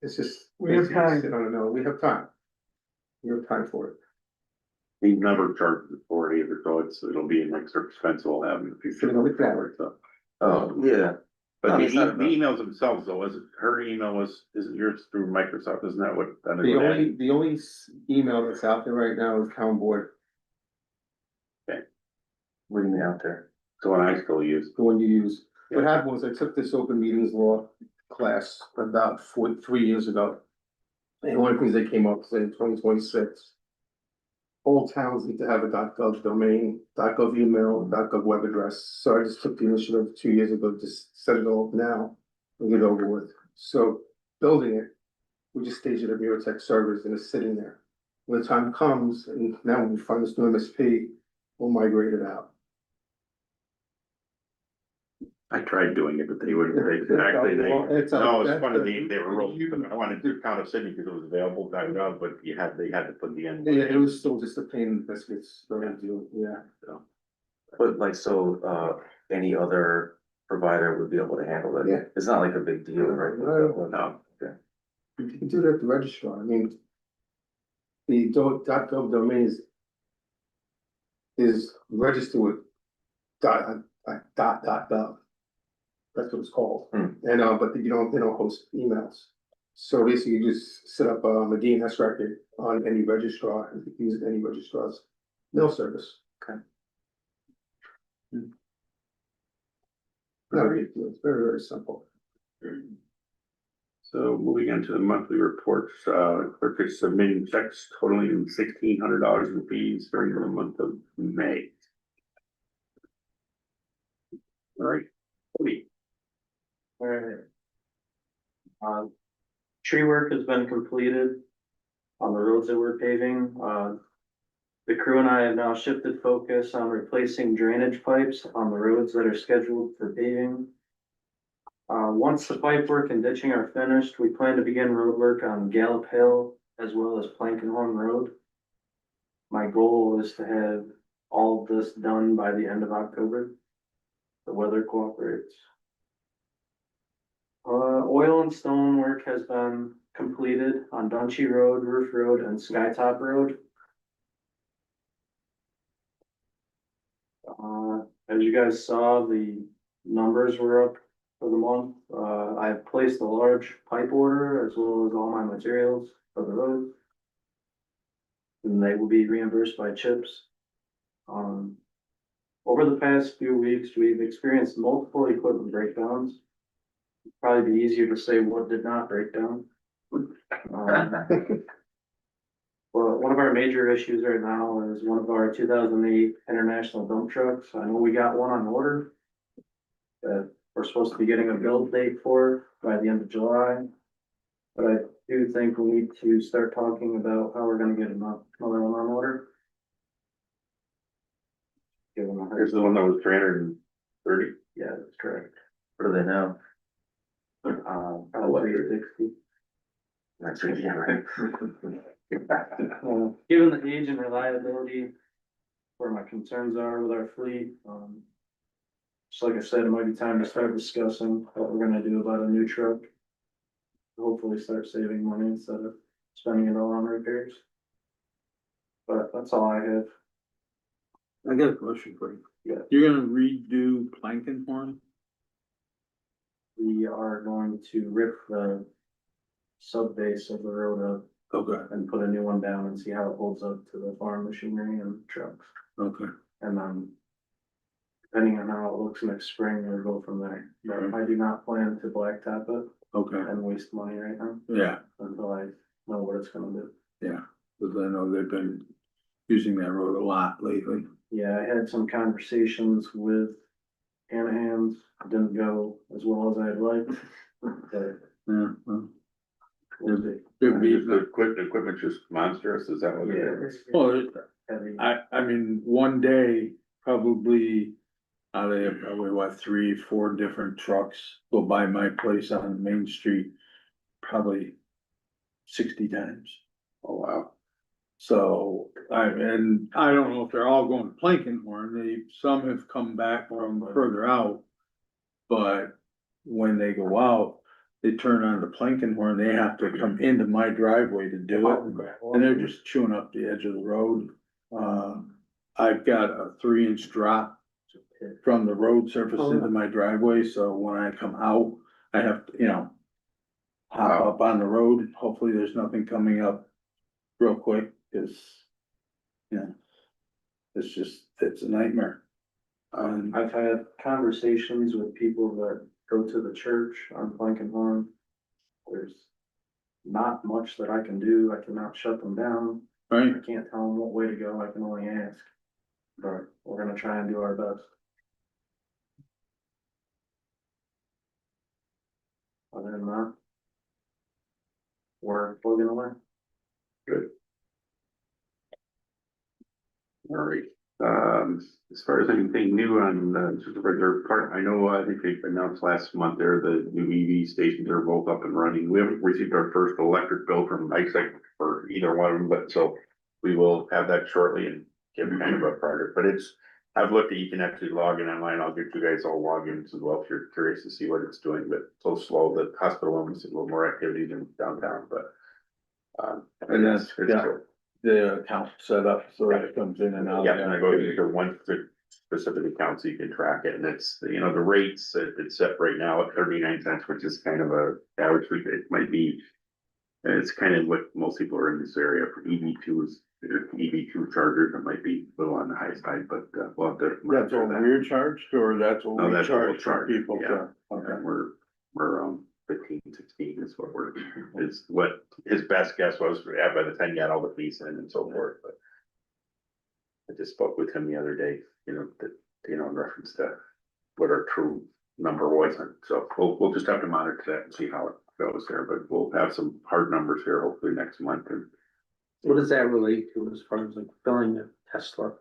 K: It's just.
J: We have time.
K: I don't know, we have time. We have time for it.
A: We never charged the authority either, so it'll be an extra expense we'll have in the future.
K: Sitting on the cloud.
A: So,
E: oh, yeah,
A: but
E: No,
A: the
E: it's not
A: the
E: enough.
A: emails themselves though, her email isn't yours through Microsoft, isn't that what?
K: The only email that's out there right now is town board,
E: what do you mean out there?
A: The one I still use.
K: the one you use. What happened was I took this open meetings law class about 3 years ago. And one of the things they came up with in 2026. All towns need to have a .gov domain, .gov email, .gov web address. So I just took the initiative 2 years ago, just set it all up now and get it over with. So building it, we just staged it at Mirotech servers and it's sitting there. When the time comes, and now when we find this new MSP, we'll migrate it out.
A: I tried doing it, but they wouldn't, exactly, no, it's
K: that's
A: funny, they were real, I wanted to count of Sidney because it was available back up, but they had to put the end.
K: Yeah, it was still just a pain in the biscuits, so to do, yeah.
E: But like, so, any other provider would be able to handle it?
K: Yeah.
E: It's not like a big deal, right?
A: No,
K: You can do that at the registrar, I mean. The .gov domain is registered with .gov. That's what it's called,
E: Hmm.
K: and, but they don't host emails. So basically, you just set up a DNS record on any registrar, and you can use any registrar's mail service.
E: Okay.
K: Not a big deal. It's very, very simple.
A: so moving on to the monthly reports, clerk is submitting checks totaling $1,600 in fees during the month of May. All right, Cody.
I: Alright. Tree work has been completed on the roads that we're paving. The crew and I have now shifted focus on replacing drainage pipes on the roads that are scheduled for paving. Once the pipe work and ditching are finished, we plan to begin road work on Gallop Hill as well as Plankenhorn Road. My goal is to have all of this done by the end of October. The weather cooperates. Oil and stone work has been completed on Dunchy Road, Roof Road, and Skytop Road. As you guys saw, the numbers were up for the month. I have placed a large pipe order as well as all my materials for the road. And they will be reimbursed by CHIPS. Over the past few weeks, we've experienced multiple equipment breakdowns. Probably be easier to say what did not break down. Well, one of our major issues right now is one of our 2008 international dump trucks. I know we got one on order that we're supposed to be getting a build date for by the end of July. But I do think we need to start talking about how we're gonna get another one on order. Given the
A: Here's the one that was 330.
I: Yeah, that's correct.
E: What do they know?
I: Probably 360.
E: That's really, yeah, right.
I: Given the age and reliability, where my concerns are with our fleet, just like I said, it might be time to start discussing what we're gonna do about a new truck. Hopefully start saving money instead of spending it all on repairs. But that's all I have.
D: I got a question for you.
I: Yeah.
D: You're gonna redo Plankenhorn?
I: We are going to rip the sub base of the road up
D: Okay,
I: and put a new one down and see how it holds up to the farm machinery and trucks.
D: okay.
I: And then, depending on how it looks next spring, we'll go from there. But I do not plan to blacktop it
D: Okay,
I: and waste money right now
D: yeah,
I: until I know what it's gonna do.
D: yeah, because I know they've been using that road a lot lately.
I: Yeah, I had some conversations with Hanahans, didn't go as well as I'd like. But
D: Yeah, well,
I: we'll see.
D: it'd be,
A: The equipment just monstrous, is that what it
I: Yeah,
A: is?
I: it's
D: well,
I: heavy.
D: I mean, one day, probably, they have probably what, 3, 4 different trucks go by my place on Main Street, probably 60 times.
A: Oh, wow.
D: So, and I don't know if they're all going to Plankenhorn, some have come back from further out. But when they go out, they turn on the Plankenhorn, they have to come into my driveway to do it, and they're just chewing up the edge of the road. I've got a 3-inch drop from the road surface into my driveway, so when I come out, I have to, hop up on the road, hopefully there's nothing coming up real quick, cause, it's a nightmare.
I: I've had conversations with people that go to the church on Plankenhorn. There's not much that I can do. I cannot shut them down.
D: Right,
I: I can't tell them what way to go. I can only ask. But we're gonna try and do our best. Other than that, we're plugging away.
A: All right, As far as anything new on the supervisor part, I know, I think they announced last month there, the new EV stations are both up and running. We haven't received our first electric bill from ISEC for either one of them, but so we will have that shortly and give kind of a progress, but it's, I've looked at, you can actually log in online. I'll get you guys all logins as well if you're curious to see what it's doing, but so slow. The hospital one was a little more activity than downtown, but.
D: And that's
A: it's
D: got the account set up so that it comes in and out.
A: Yeah, and I go to one specific account so you can track it, and it's, you know, the rates, it's set right now at 39 cents, which is kind of a average, it might be. And it's kind of what most people are in this area for EV2s, EV2 chargers, it might be a little on the high side, but we'll have to.
D: That's what we're charged, or that's what
A: No,
D: we
A: that's what we'll
D: charge for
A: charge,
D: people
A: yeah.
D: to? Okay.
A: We're 15, 16 is what is what his best guess was, yeah, by the time you got all the fees in and so forth, but. I just spoke with him the other day, you know, that, you know, in reference to what our true number was, and so we'll just have to monitor that and see how it goes there, but we'll have some hard numbers here hopefully next month, and.
J: What does that relate to as far as like filling a Tesla?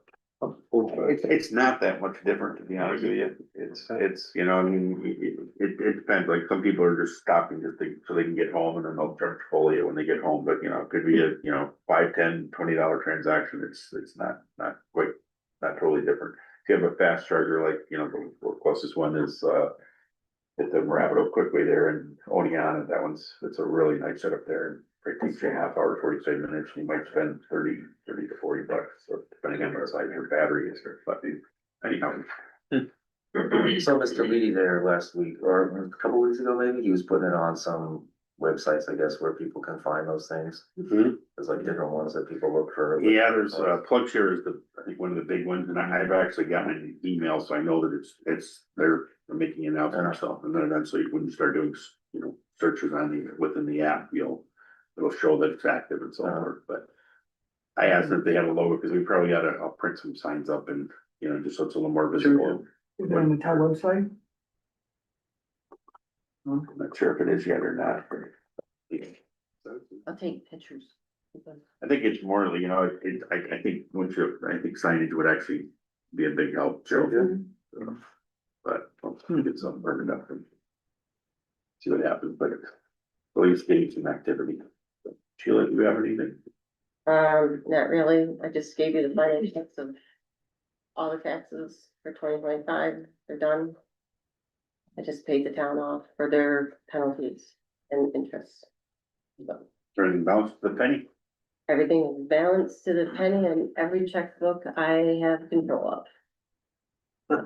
A: It's not that much different, to be honest with you. It's, you know, I mean, it depends, like, some people are just stopping just so they can get home and then they'll charge fully when they get home, but, you know, it could be a, you know, $5, $10, $20 transaction, it's not quite, not totally different. If you have a fast charger, like, you know, the closest one is, at the Marabito Quickly there in Oneonta, that it's a really nice setup there. It takes you a half hour, 45 minutes, and you might spend 30 to $40, so depending on what size your battery is, but anyhow.
E: So Mr. Leedy there last week, or a couple weeks ago maybe, he was putting it on some websites, I guess, where people can find those things. There's like different ones that people look for.
A: Yeah, there's, PlugShare is I think one of the big ones, and I've actually gotten an email, so I know that they're making an announcement themselves, and then eventually when you start doing, you know, searches within the app, it'll show that it's active and so forth, but. I asked them if they have a logo, because we probably I'll print some signs up and, you know, just so it's a little more visible.
J: Is it on the town website?
A: I'm not sure if it is yet or not.
B: I'll take pictures.
A: I think it's more, you know, I think I think signage would actually be a big help, Joe. But I'll get something burned up and see what happens, but at least getting some activity. Sheila, do you have anything?
B: Not really. I just gave you the financials of all the taxes for 2025. They're done. I just paid the town off for their penalties and interest. So
A: Turning bounce to the penny?
B: everything is balanced to the penny and every checkbook I have control of.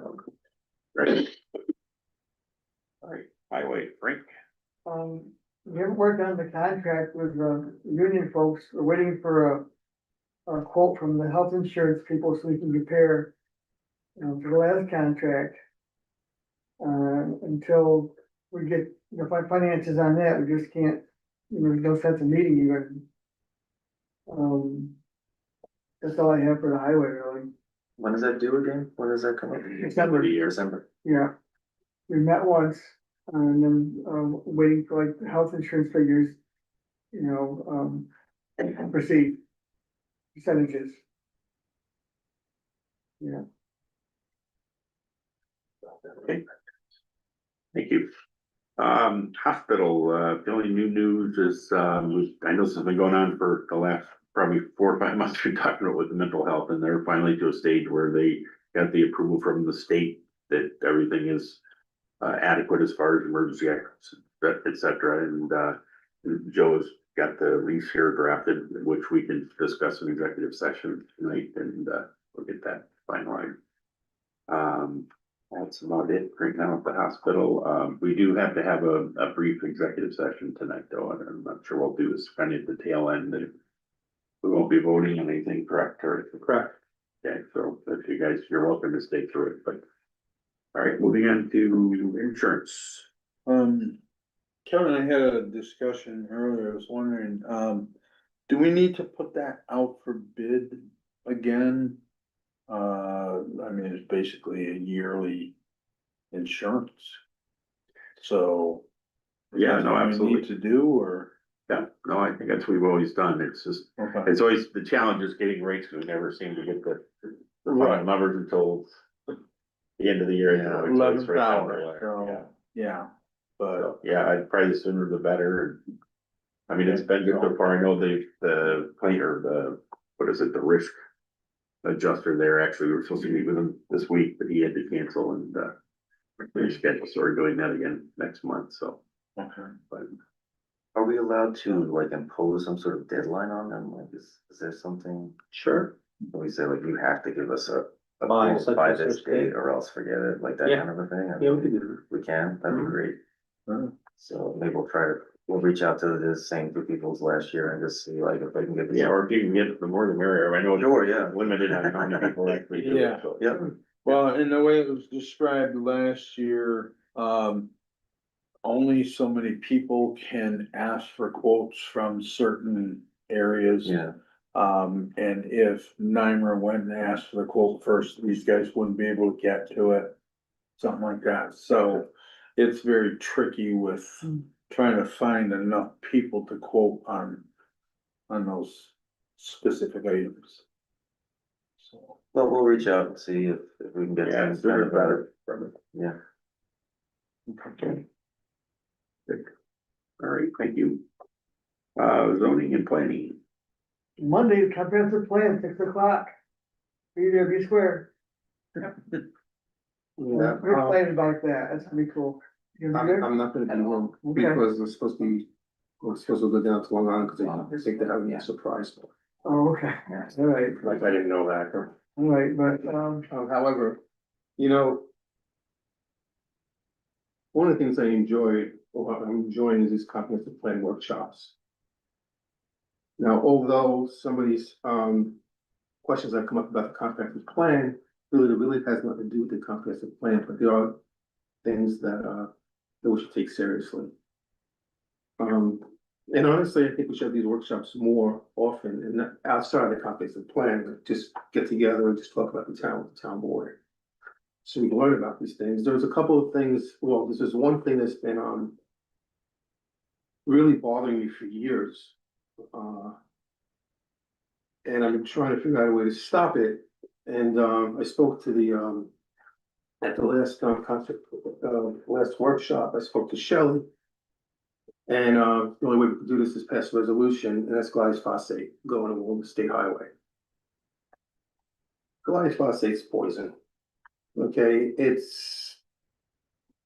A: Right. All right, highway, Frank.
J: We haven't worked on the contract with the union folks. We're waiting for a quote from the health insurance people so we can compare, to the last contract. Until we get the finances on that, we just can't, there's no sense of meeting even. That's all I have for the highway, really.
E: When does that due again? When does that come up?
J: December.
E: December.
J: Yeah. We met once, and then, waiting for like the health insurance figures, proceed percentages. Yeah.
A: Okay. Thank you. Hospital, the only new news is, I know this has been going on for the last probably 4 or 5 months. We're talking about with the mental health, and they're finally to a stage where they got the approval from the state that everything is adequate as far as emergency acts, et cetera. And Joe's got the lease here drafted, which we can discuss in executive session tonight, and we'll get that finalized. That's about it right now at the hospital. We do have to have a brief executive session tonight, though, and I'm not sure we'll do this kind of at the tail end. We won't be voting on anything, correct?
D: Correct.
A: Okay, so if you guys, you're welcome to stay through it, but. All right, moving on to insurance.
D: Kevin and I had a discussion earlier. I was wondering, do we need to put that out for bid again? I mean, it's basically a yearly insurance. So.
A: Yeah, no,
D: what we
A: absolutely.
D: Need to do, or?
A: Yeah, no, I think that's what we've always done. It's just,
D: Okay.
A: it's always, the challenge is getting rates, because we never seem to get the final numbers until the end of the year.
E: Yeah,
A: It's always
D: 11th
A: right down
D: hour,
A: there.
D: so, yeah, but.
A: So, yeah, I'd probably the sooner the better. I mean, it's been good so far. I know the plane or what is it, the risk adjuster there, actually, we were supposed to meet with him this week, but he had to cancel and, reschedule, so we're doing that again next month, so.
D: Okay.
A: But
E: Are we allowed to like impose some sort of deadline on them? Like, is there something?
A: sure.
E: Can we say like, you have to give us a
I: By
E: quote
I: such
E: by
I: and
E: this
I: such
E: date
I: date?
E: or else forget it, like that
I: Yeah.
E: kind of a thing? I
I: Yeah, we
E: mean,
I: could do that.
E: We can, that'd be
I: Mhm.
E: great.
D: Mhm.
E: So maybe we'll reach out to the same two people's last year and just see like if they can get.
A: Yeah, or if you can get the more the merrier. I know.
E: Sure, yeah.
A: Limited on how many people actually do
D: Yeah.
A: it, so.
E: Yeah.
D: Well, in the way it was described last year, only so many people can ask for quotes from certain areas.
E: Yeah,
D: And if NYMER went and asked for the quote first, these guys wouldn't be able to get to it. Something like that, so it's very tricky with trying to find enough people to quote on those specific items. So.
E: well, we'll reach out and see if we can get
A: Yeah,
E: some
A: sooner
E: kind
A: the
E: of
A: better.
E: yeah.
A: Okay. Good. All right, thank you. Zoning and planning.
J: Monday, comprehensive plan, 6 o'clock. Be there, be square.
K: Yeah,
J: We're excited about that, that's gonna be cool. You gonna be there?
K: I'm not gonna be home
J: Okay.
K: because we're supposed to go down to Long Island because they think they're having a surprise.
J: Oh, okay, all right,
A: Like I didn't know that.
J: all right, but,
K: However, you know, one of the things I enjoy, or what I'm enjoying is these comprehensive plan workshops. Now, although some of these, questions that come up about the comprehensive plan, really has nothing to do with the comprehensive plan, but there are things that we should take seriously. And honestly, I think we should have these workshops more often and not outside of the comprehensive plan, just get together and just talk about the town with the town board. So we can learn about these things. There's a couple of things, well, this is one thing that's been, really bothering me for years. And I've been trying to figure out a way to stop it. And, I spoke to the, at the last, last workshop, I spoke to Shelley. And, the only way we could do this is pass a resolution, and that's glyphosate going along the state highway. Glyphosate's poison. Okay,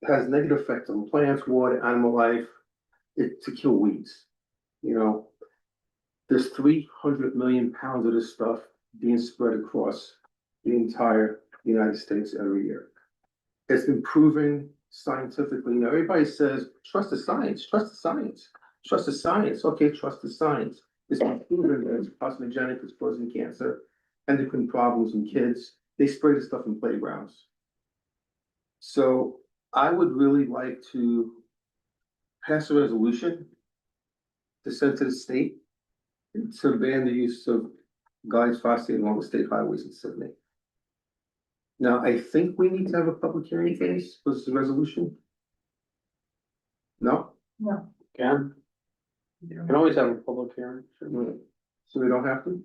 K: has negative effects on plants, water, animal life, to kill weeds, you know. There's 300 million pounds of this stuff being spread across the entire United States every year. It's been proven scientifically. Now, everybody says, trust the science, trust the science, trust the science. Okay, trust the science. It's been proven that it's carcinogenic, it's causing cancer, endocrine problems in kids. They spray this stuff in playgrounds. So I would really like to pass a resolution to send to the state to ban the use of glyphosate along the state highways in Sydney. Now, I think we need to have a public hearing for this, was the resolution? No?
I: Can. You can always have a public hearing.
K: So we don't have to?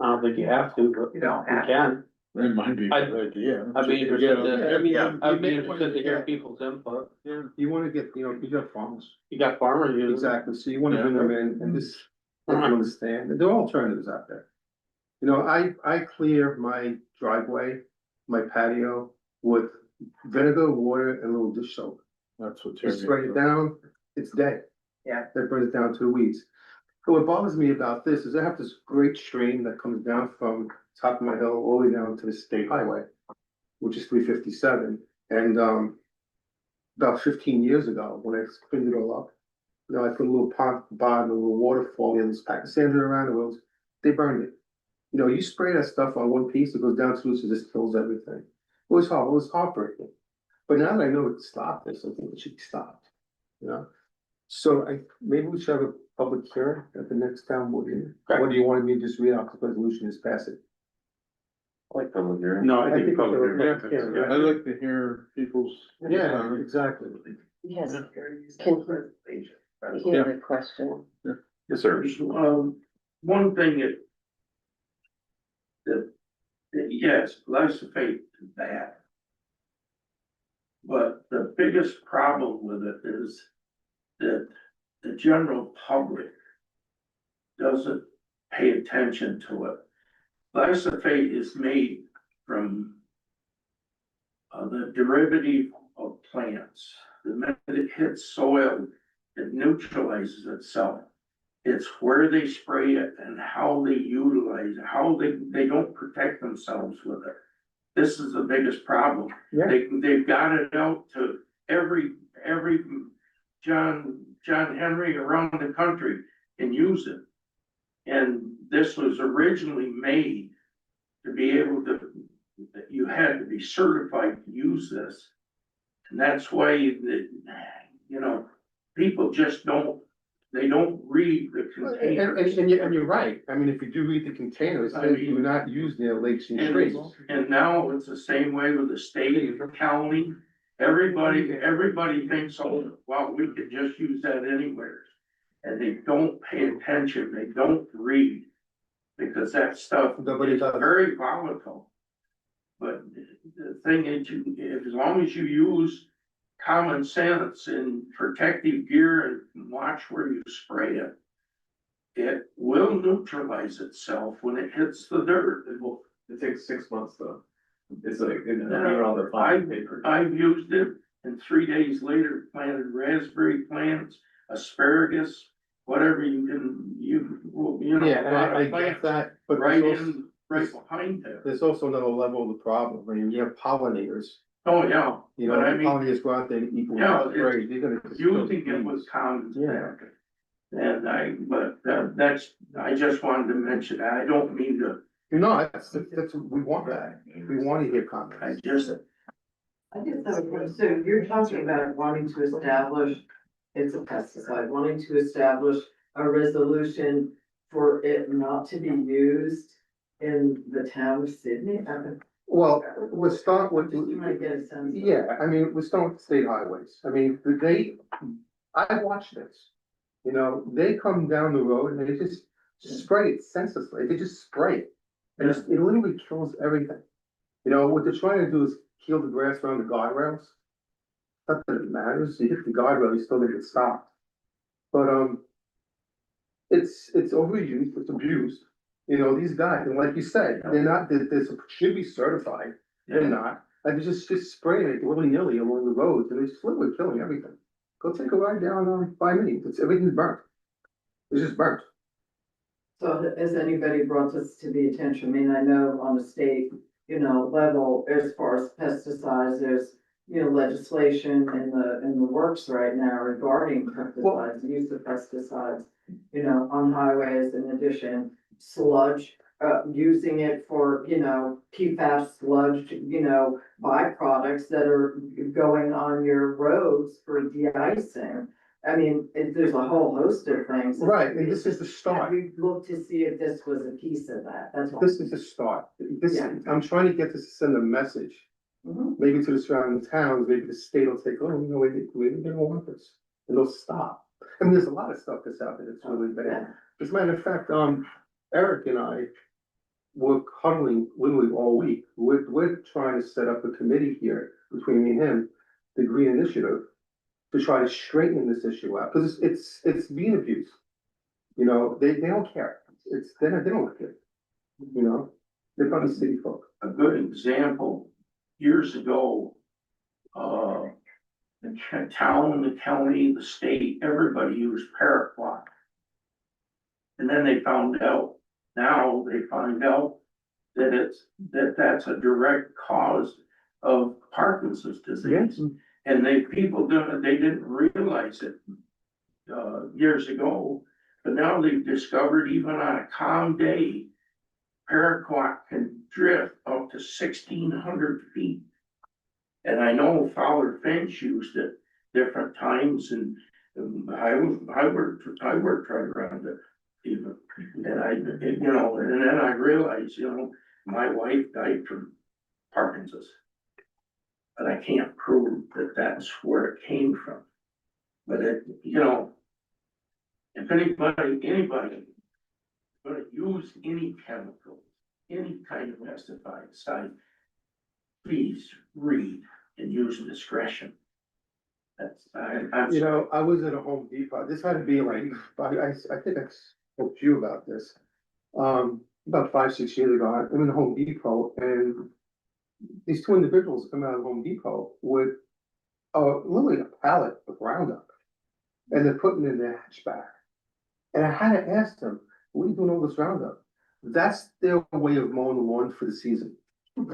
I: I don't think you have to, but you can.
D: It might be a good idea.
I: I'd be interested
K: Yeah, I mean,
I: to, I'd be
K: you may
I: interested to hear
K: wanna-
I: people's input.
K: Yeah, you wanna get, you know, you have farmers.
I: You got farmers using.
K: Exactly, so you wanna bring them in and just let them understand, and there are alternatives out there. You know, I clear my driveway, my patio with vinegar, water, and a little dish soap.
D: That's what.
K: You spray it down, it's dead.
J: Yeah.
K: That brings it down to the weeds. So what bothers me about this is I have this great stream that comes down from top of my hill all the way down to the state highway, which is 357. And about 15 years ago, when I cleaned it all up, you know, I put a little pond at the bottom, a little waterfall, and this pack of sand around the roads, they burned it. You know, you spray that stuff on one piece, it goes down to roots, it just kills everything. It was horrible, it was heartbreaking. But now that I know it stopped this, I think it should be stopped, you know? So maybe we should have a public hearing at the next town board meeting. Or do you want me to just read out the resolution and just pass it?
E: I like public hearing.
A: No, I
K: I
A: think
K: think
A: public
K: so,
A: hearing.
K: yeah.
D: I'd like to hear people's.
K: Yeah, exactly.
B: Yes, can he
D: Yeah.
B: hear the question?
A: Yes, sir.
F: One thing that
B: Yes, glyphosate is bad. But the biggest problem with it is that the general public doesn't pay attention to it. Glyphosate is made from the derivative of plants. The minute it hits soil, it neutralizes itself. It's where they spray it and how they utilize, how they don't protect themselves with it. This is the biggest problem.
K: Yeah.
B: They've got it out to every John Henry around the country can use it. And this was originally made to be able to, you had to be certified to use this. And that's why that, you know, people just they don't read the containers.
K: And you're right, I mean, if you do read the containers, it says do not use near lakes and streams.
B: And now it's the same way with the state and the county. Everybody thinks, oh, well, we could just use that anywhere. And they don't pay attention, they don't read, because that stuff
K: Nobody
B: is
K: does.
B: very volatile. But the thing is, as long as you use common sense and protective gear and watch where you spray it, it will neutralize itself when it hits the dirt.
I: It takes 6 months though. It's like,
B: I've used it, and 3 days later planted raspberry plants, asparagus, whatever you can, you know.
K: Yeah, I get
B: plants
K: that, but
B: Right
K: there's also,
B: in, right behind it.
K: there's also another level of the problem, I mean, you have pollinators,
B: Oh, yeah,
K: you
B: but
K: know,
B: I
K: the
B: mean,
K: pollinators go out there and eat what
B: Yeah,
K: you spray, they're gonna.
B: using it was common sense. And I just wanted to mention that, I don't mean to,
K: You know, that's, we want that, we want to hear
B: I
K: comments.
B: just,
L: I just have a question. So you're talking about wanting to establish, it's a pesticide, wanting to establish a resolution for it not to be used in the town of Sidney?
K: Well, we'll start with,
L: Just trying to get a sense.
K: yeah, I mean, we'll start with state highways, I mean, I watched this. You know, they come down the road and they just spray it senselessly, they just spray it. And it literally kills everything. You know, what they're trying to do is kill the grass around the guardrails. Not that it matters, you hit the guardrail, you still get stopped. But, it's overused, it's abused. You know, these guys, and like you said, they're not, they should be certified, they're not. Like, they're just spraying it willy-nilly along the roads, and it's literally killing everything. Go take a ride down, by me, everything's burnt. It's just burnt.
L: So has anybody brought this to the attention? I mean, I know on the state, level, as far as pesticides, there's, legislation in the works right now regarding pesticides, the use of pesticides, on highways. In addition, sludge, using it for, PFAS sludge, byproducts that are going on your roads for de-icing. I mean, there's a whole host of things.
K: Right, and this is the start.
L: We looked to see if this was a piece of that, that's all.
K: This is the start.
L: Yeah.
K: I'm trying to get this to send a message,
L: Mhm.
K: maybe to the surrounding towns, maybe the state will take, oh, we don't want this. And they'll stop. I mean, there's a lot of stuff that's out there that's really bad.
L: Yeah.
K: As a matter of fact, Eric and I were huddling literally all week. We're trying to set up a committee here between me and him, the Green Initiative, to try to straighten this issue out, because it's being abused. You know, they don't care. They don't care. You know, they're from the city folk.
B: a good example, years ago, the town, the county, the state, everybody used paraquat. And then they found out, now they find out that that's a direct cause of Parkinson's disease. And they didn't realize it, years ago, but now they've discovered even on a calm day, paraquat can drift up to 1,600 feet. And I know Fowler Finch used it different times, and I worked right around it even. And and then I realized, my wife died from Parkinson's. But I can't prove that that's where it came from. But if anybody gonna use any chemical,
F: any kind of master plan site, please read and use discretion. That's, I'm.
K: You know, I was at a Home Depot, this had to be like, I think I spoke to you about this. About 5, 6 years ago, I'm in the Home Depot and these two individuals come out of Home Depot with literally a pallet of Roundup. And they're putting it in their hatchback. And I had to ask them, what are you doing all this Roundup? That's their way of mowing the lawn for the season. And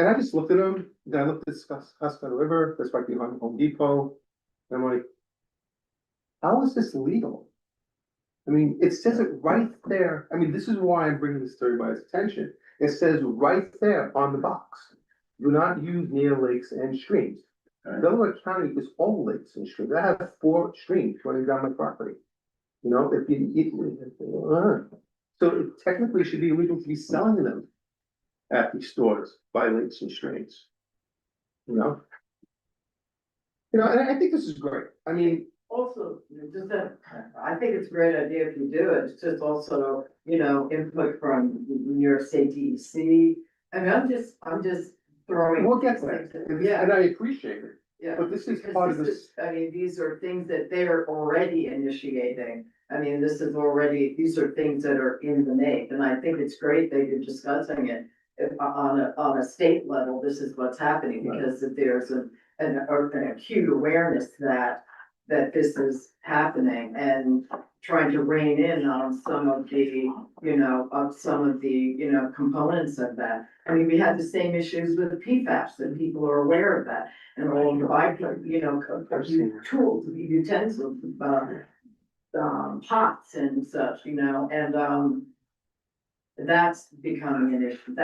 K: I just looked at them, then I looked at Scottsdale River, that's right behind Home Depot. And I'm like, how is this legal? I mean, it says it right there. I mean, this is why I'm bringing this to everybody's attention. It says right there on the box, do not use near lakes and streams. Delaware County is all lakes and streams. I have 4 streams running down my property. You know, if you, so it technically should be illegal to be selling them at these stores by lakes and streams. You know? And I think this is great. I mean,
L: Also, just that, I think it's a great idea if you do it, it's just also, you know, input from New York State DEC. I mean, I'm just throwing.
K: we'll get there.
L: Yeah.
K: And I appreciate it.
L: Yeah.
K: But this is
L: Because
K: part of this.
L: I mean, these are things that they are already initiating. I mean, these are things that are in the make, and I think it's great that you're discussing it. If, on a state level, this is what's happening, because if there's an acute awareness that this is happening, and trying to rein in on some of the, components of that. I mean, we had the same issues with the PFAS, and people are aware of that, and all the tools, utensils, pots and such, and that's becoming an issue.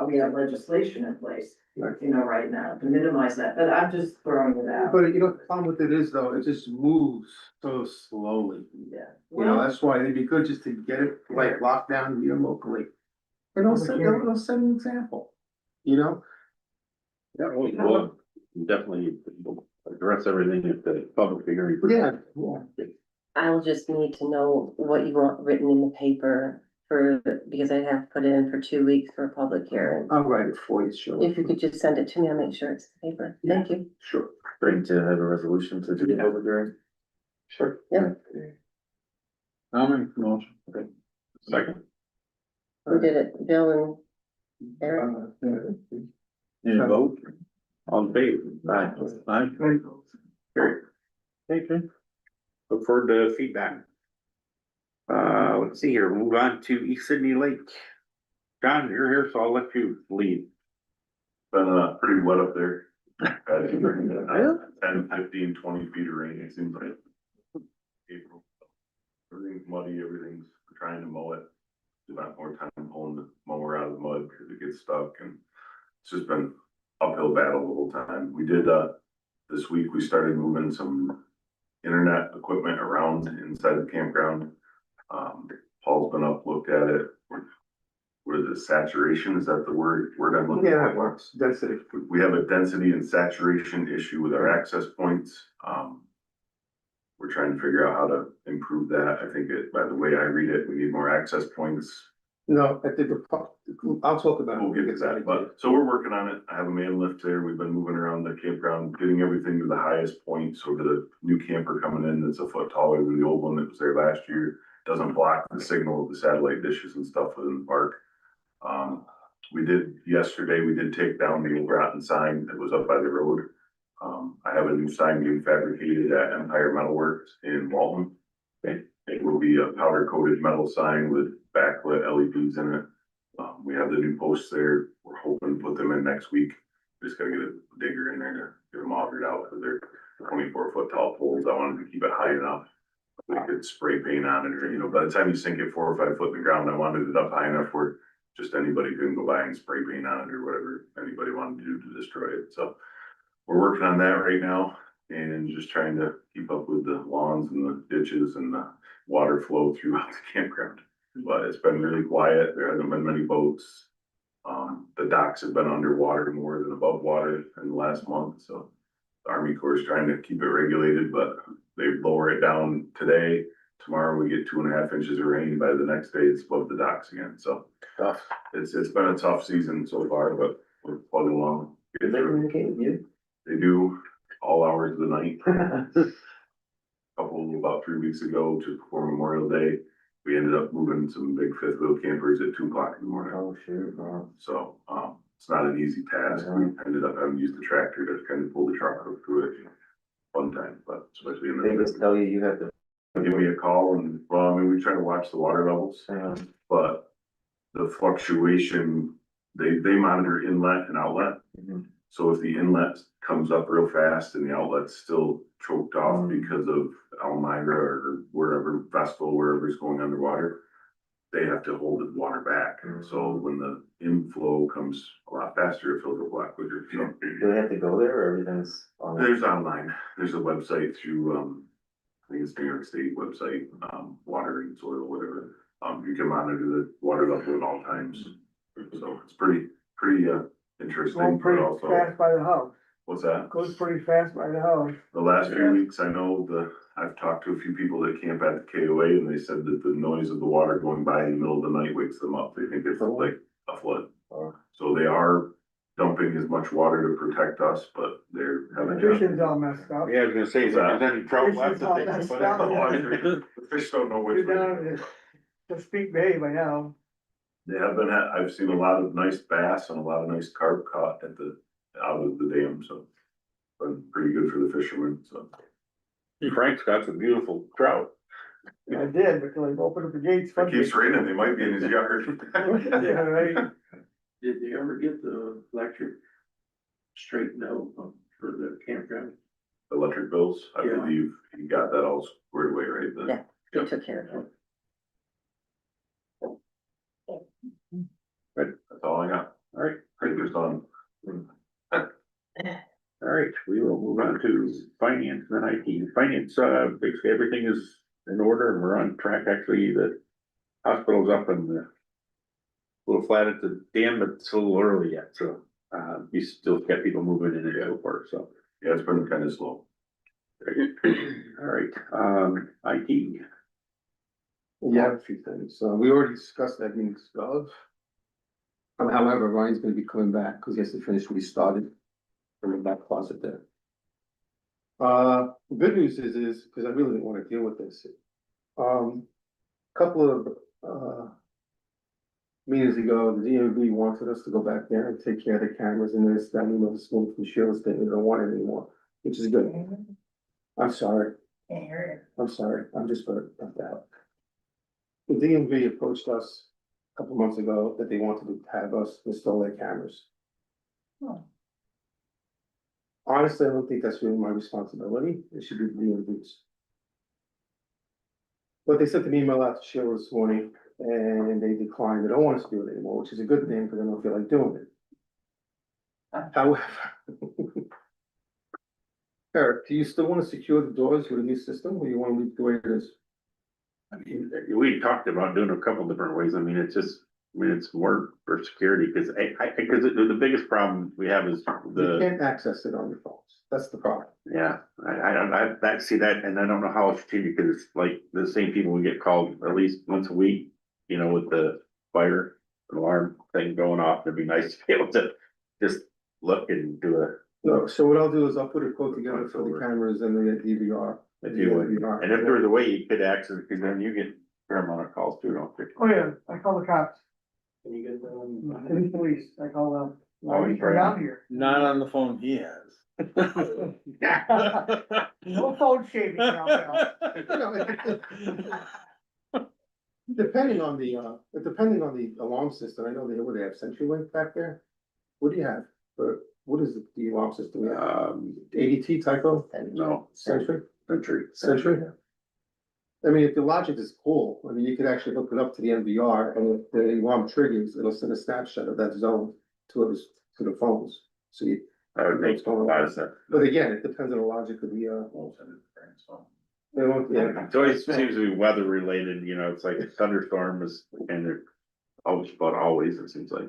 L: We have legislation in place,
K: Right.
L: right now to minimize that, but I'm just throwing it out.
K: But you know, the problem with it is though, it just moves so slowly.
L: Yeah.
K: You know, that's why it'd be good just to get it like locked down here locally. And also, they'll set an example, you know?
A: Yeah, we'll definitely address everything at the public hearing.
K: Yeah.
B: I'll just need to know what you want written in the paper because I'd have to put it in for 2 weeks for a public hearing.
K: I'll write it for you, sure.
B: If you could just send it to me, I'll make sure it's the paper. Thank you.
K: Sure,
E: Great to have a resolution to do the public hearing.
K: sure.
B: Yeah.
D: I'll make the motion.
A: Second,
B: We did it, Bill and Eric.
D: Need a vote?
A: on favor, aye.
D: Aye.
A: Carry. Okay. Look forward to feedback. Let's see here, move on to East Sidney Lake. John, you're here, so I'll let you lead.
M: Been pretty wet up there. 10, 15, 20 feet of rain, it seems like. April. Everything's muddy, everything's trying to mow it. Spent more time pulling the mower out of the mud because it gets stuck, and it's just been uphill battle the whole time. We did, this week, we started moving some internet equipment around inside the campground. Paul's been up, looked at it. What is it, saturation? Is that the word I'm looking
K: Yeah, that
M: for?
K: works, density.
M: We have a density and saturation issue with our access points. We're trying to figure out how to improve that. I think by the way I read it, we need more access points.
K: No, I think, I'll talk about it.
M: We'll get to that, but, so we're working on it. I have a man lift there. We've been moving around the campground, getting everything to the highest point. So the new camper coming in that's a foot taller than the old one that was there last year doesn't block the signal of the satellite dishes and stuff within the park. Yesterday, we did take down the old rotten sign that was up by the road. I have a new sign being fabricated at Empire Metalworks in Walton. It will be a powder coated metal sign with backlit LEDs in it. We have the new posts there. We're hoping to put them in next week. Just gotta get a digger in there to get them altered out, because they're 24-foot tall poles. I wanted to keep it high enough. We could spray paint on it, or, by the time you sink it 4 or 5 foot in the ground, I wanted it up high enough where just anybody couldn't go by and spray paint on it or whatever anybody wanted to do to destroy it. So we're working on that right now and just trying to keep up with the lawns and the ditches and the water flow throughout the campground. But it's been really quiet. There hasn't been many boats. The docks have been underwater more than above water in the last month. So the Army Corps is trying to keep it regulated, but they lower it down today. tomorrow we get 2.5 inches of rain, by the next day it's above the docks again, so.
E: Tough.
M: It's been a tough season so far, but we're plugging along.
E: Did they communicate with you?
M: They do all hours of the night. Couple, about 3 weeks ago, just before Memorial Day, we ended up moving some big fifth wheel campers at 2 o'clock in the morning.
E: Oh, shoot, wow.
M: So, it's not an easy task. We ended up having to use the tractor to kind of pull the truck up through it. One time, but especially in
E: They just
M: the,
E: tell you you have to.
M: give me a call and, well, I mean, we try to watch the water levels, but the fluctuation, they monitor inlet and outlet.
E: Mhm.
M: So if the inlet comes up real fast and the outlet's still choked off because of Elmira or wherever, Vestal, wherever's going underwater, they have to hold the water back. So when the inflow comes a lot faster, it fills up a lot quicker. So
E: Do they have to go there or everything's on?
M: there's online, there's a website through, I think it's New York State website, water and soil, whatever. You can monitor the water level at all times. So it's pretty, interesting,
J: Going
M: but
J: pretty
M: also,
J: fast by the house,
M: what's that?
J: goes pretty fast by the house.
M: The last few weeks, I know I've talked to a few people that camp at the KOA and they said that the noise of the water going by in the middle of the night wakes them up. They think it's like a flood. So they are dumping as much water to protect us, but they're having.
J: The fishing's all messed up.
A: Yeah, I was gonna say, is there any trout left?
J: Fishing's all messed up.
M: The fish don't know which
J: You're
M: way.
J: down to Speak Bay by now.
M: They have been, I've seen a lot of nice bass and a lot of nice carp caught out of the dam, so. Been pretty good for the fishermen, so.
A: Frank's got some beautiful trout.
J: I did, but till I opened up the gates.
M: If it keeps raining, they might be in his yard.
J: Yeah, right.
B: Did you ever get the electric straightened out for the campground?
M: Electric bills, I
B: Yeah.
M: believe he got that all squared away, right?
H: Yeah. They took care of it.
M: That's all I got.
A: All right,
M: Craig's done.
A: all right, we will move on to finance and IT. Finance, basically everything is in order and we're on track. Actually, the hospital's up and a little flat at the dam, but it's a little early yet, so, we still get people moving in and so forth, so.
M: Yeah, it's been kind of slow.
A: All right, IT.
K: Yeah, a few things. We already discussed that meeting of. However, Ryan's gonna be coming back because he has to finish what he started from the back closet there. The good news is, because I really didn't want to deal with this. Couple of, meetings ago, the DMV wanted us to go back there and take care of the cameras and this, that, and the smoke from Sheila's thing. They don't want it anymore, which is good. I'm sorry. I'm sorry. I'm just gonna put that out. The DMV approached us a couple months ago that they wanted to have us install their cameras. Honestly, I don't think that's really my responsibility. It should be the DMV's. But they sent an email out to Sheila this morning and they declined. They don't want us to do it anymore, which is a good thing because I don't feel like doing it. However, Eric, do you still want to secure the doors with a new system or you want to leave it the way it is?
A: I mean, we talked about doing a couple different ways. I mean, it's more for security, because the biggest problem we have is
K: You can't access it on your phones. That's the problem.
A: yeah, I see that, and I don't know how it's continued, because it's like the same people we get called at least once a week, you know, with the fire alarm thing going off. It'd be nice to be able to just look and do a.
K: No, so what I'll do is I'll put a quote together for the cameras and the DVR.
A: If you would, and if there was a way you could access, because then you get a fair amount of calls too, don't you?
J: Oh, yeah, I call the cops,
B: Can you get them?
J: city police, I call them.
A: Oh, you
J: They're down here.
D: Not on the phone he has.
J: No phone shaving now,
K: Depending on the alarm system, I know they have CenturyLink back there. What do you have? What is the alarm system? We have? ADT typo?
A: No.
K: Century?
A: Century.
K: Century? I mean, if the logic is cool, I mean, you could actually hook it up to the NVR and if the alarm triggers, it'll send a snapshot of that zone to the phones. So you.
A: That would make a lot of sense.
K: But again, it depends on the logic of the, they won't, yeah.
A: It always seems to be weather related, you know, it's like a thunderstorm is, and they're always, it seems like.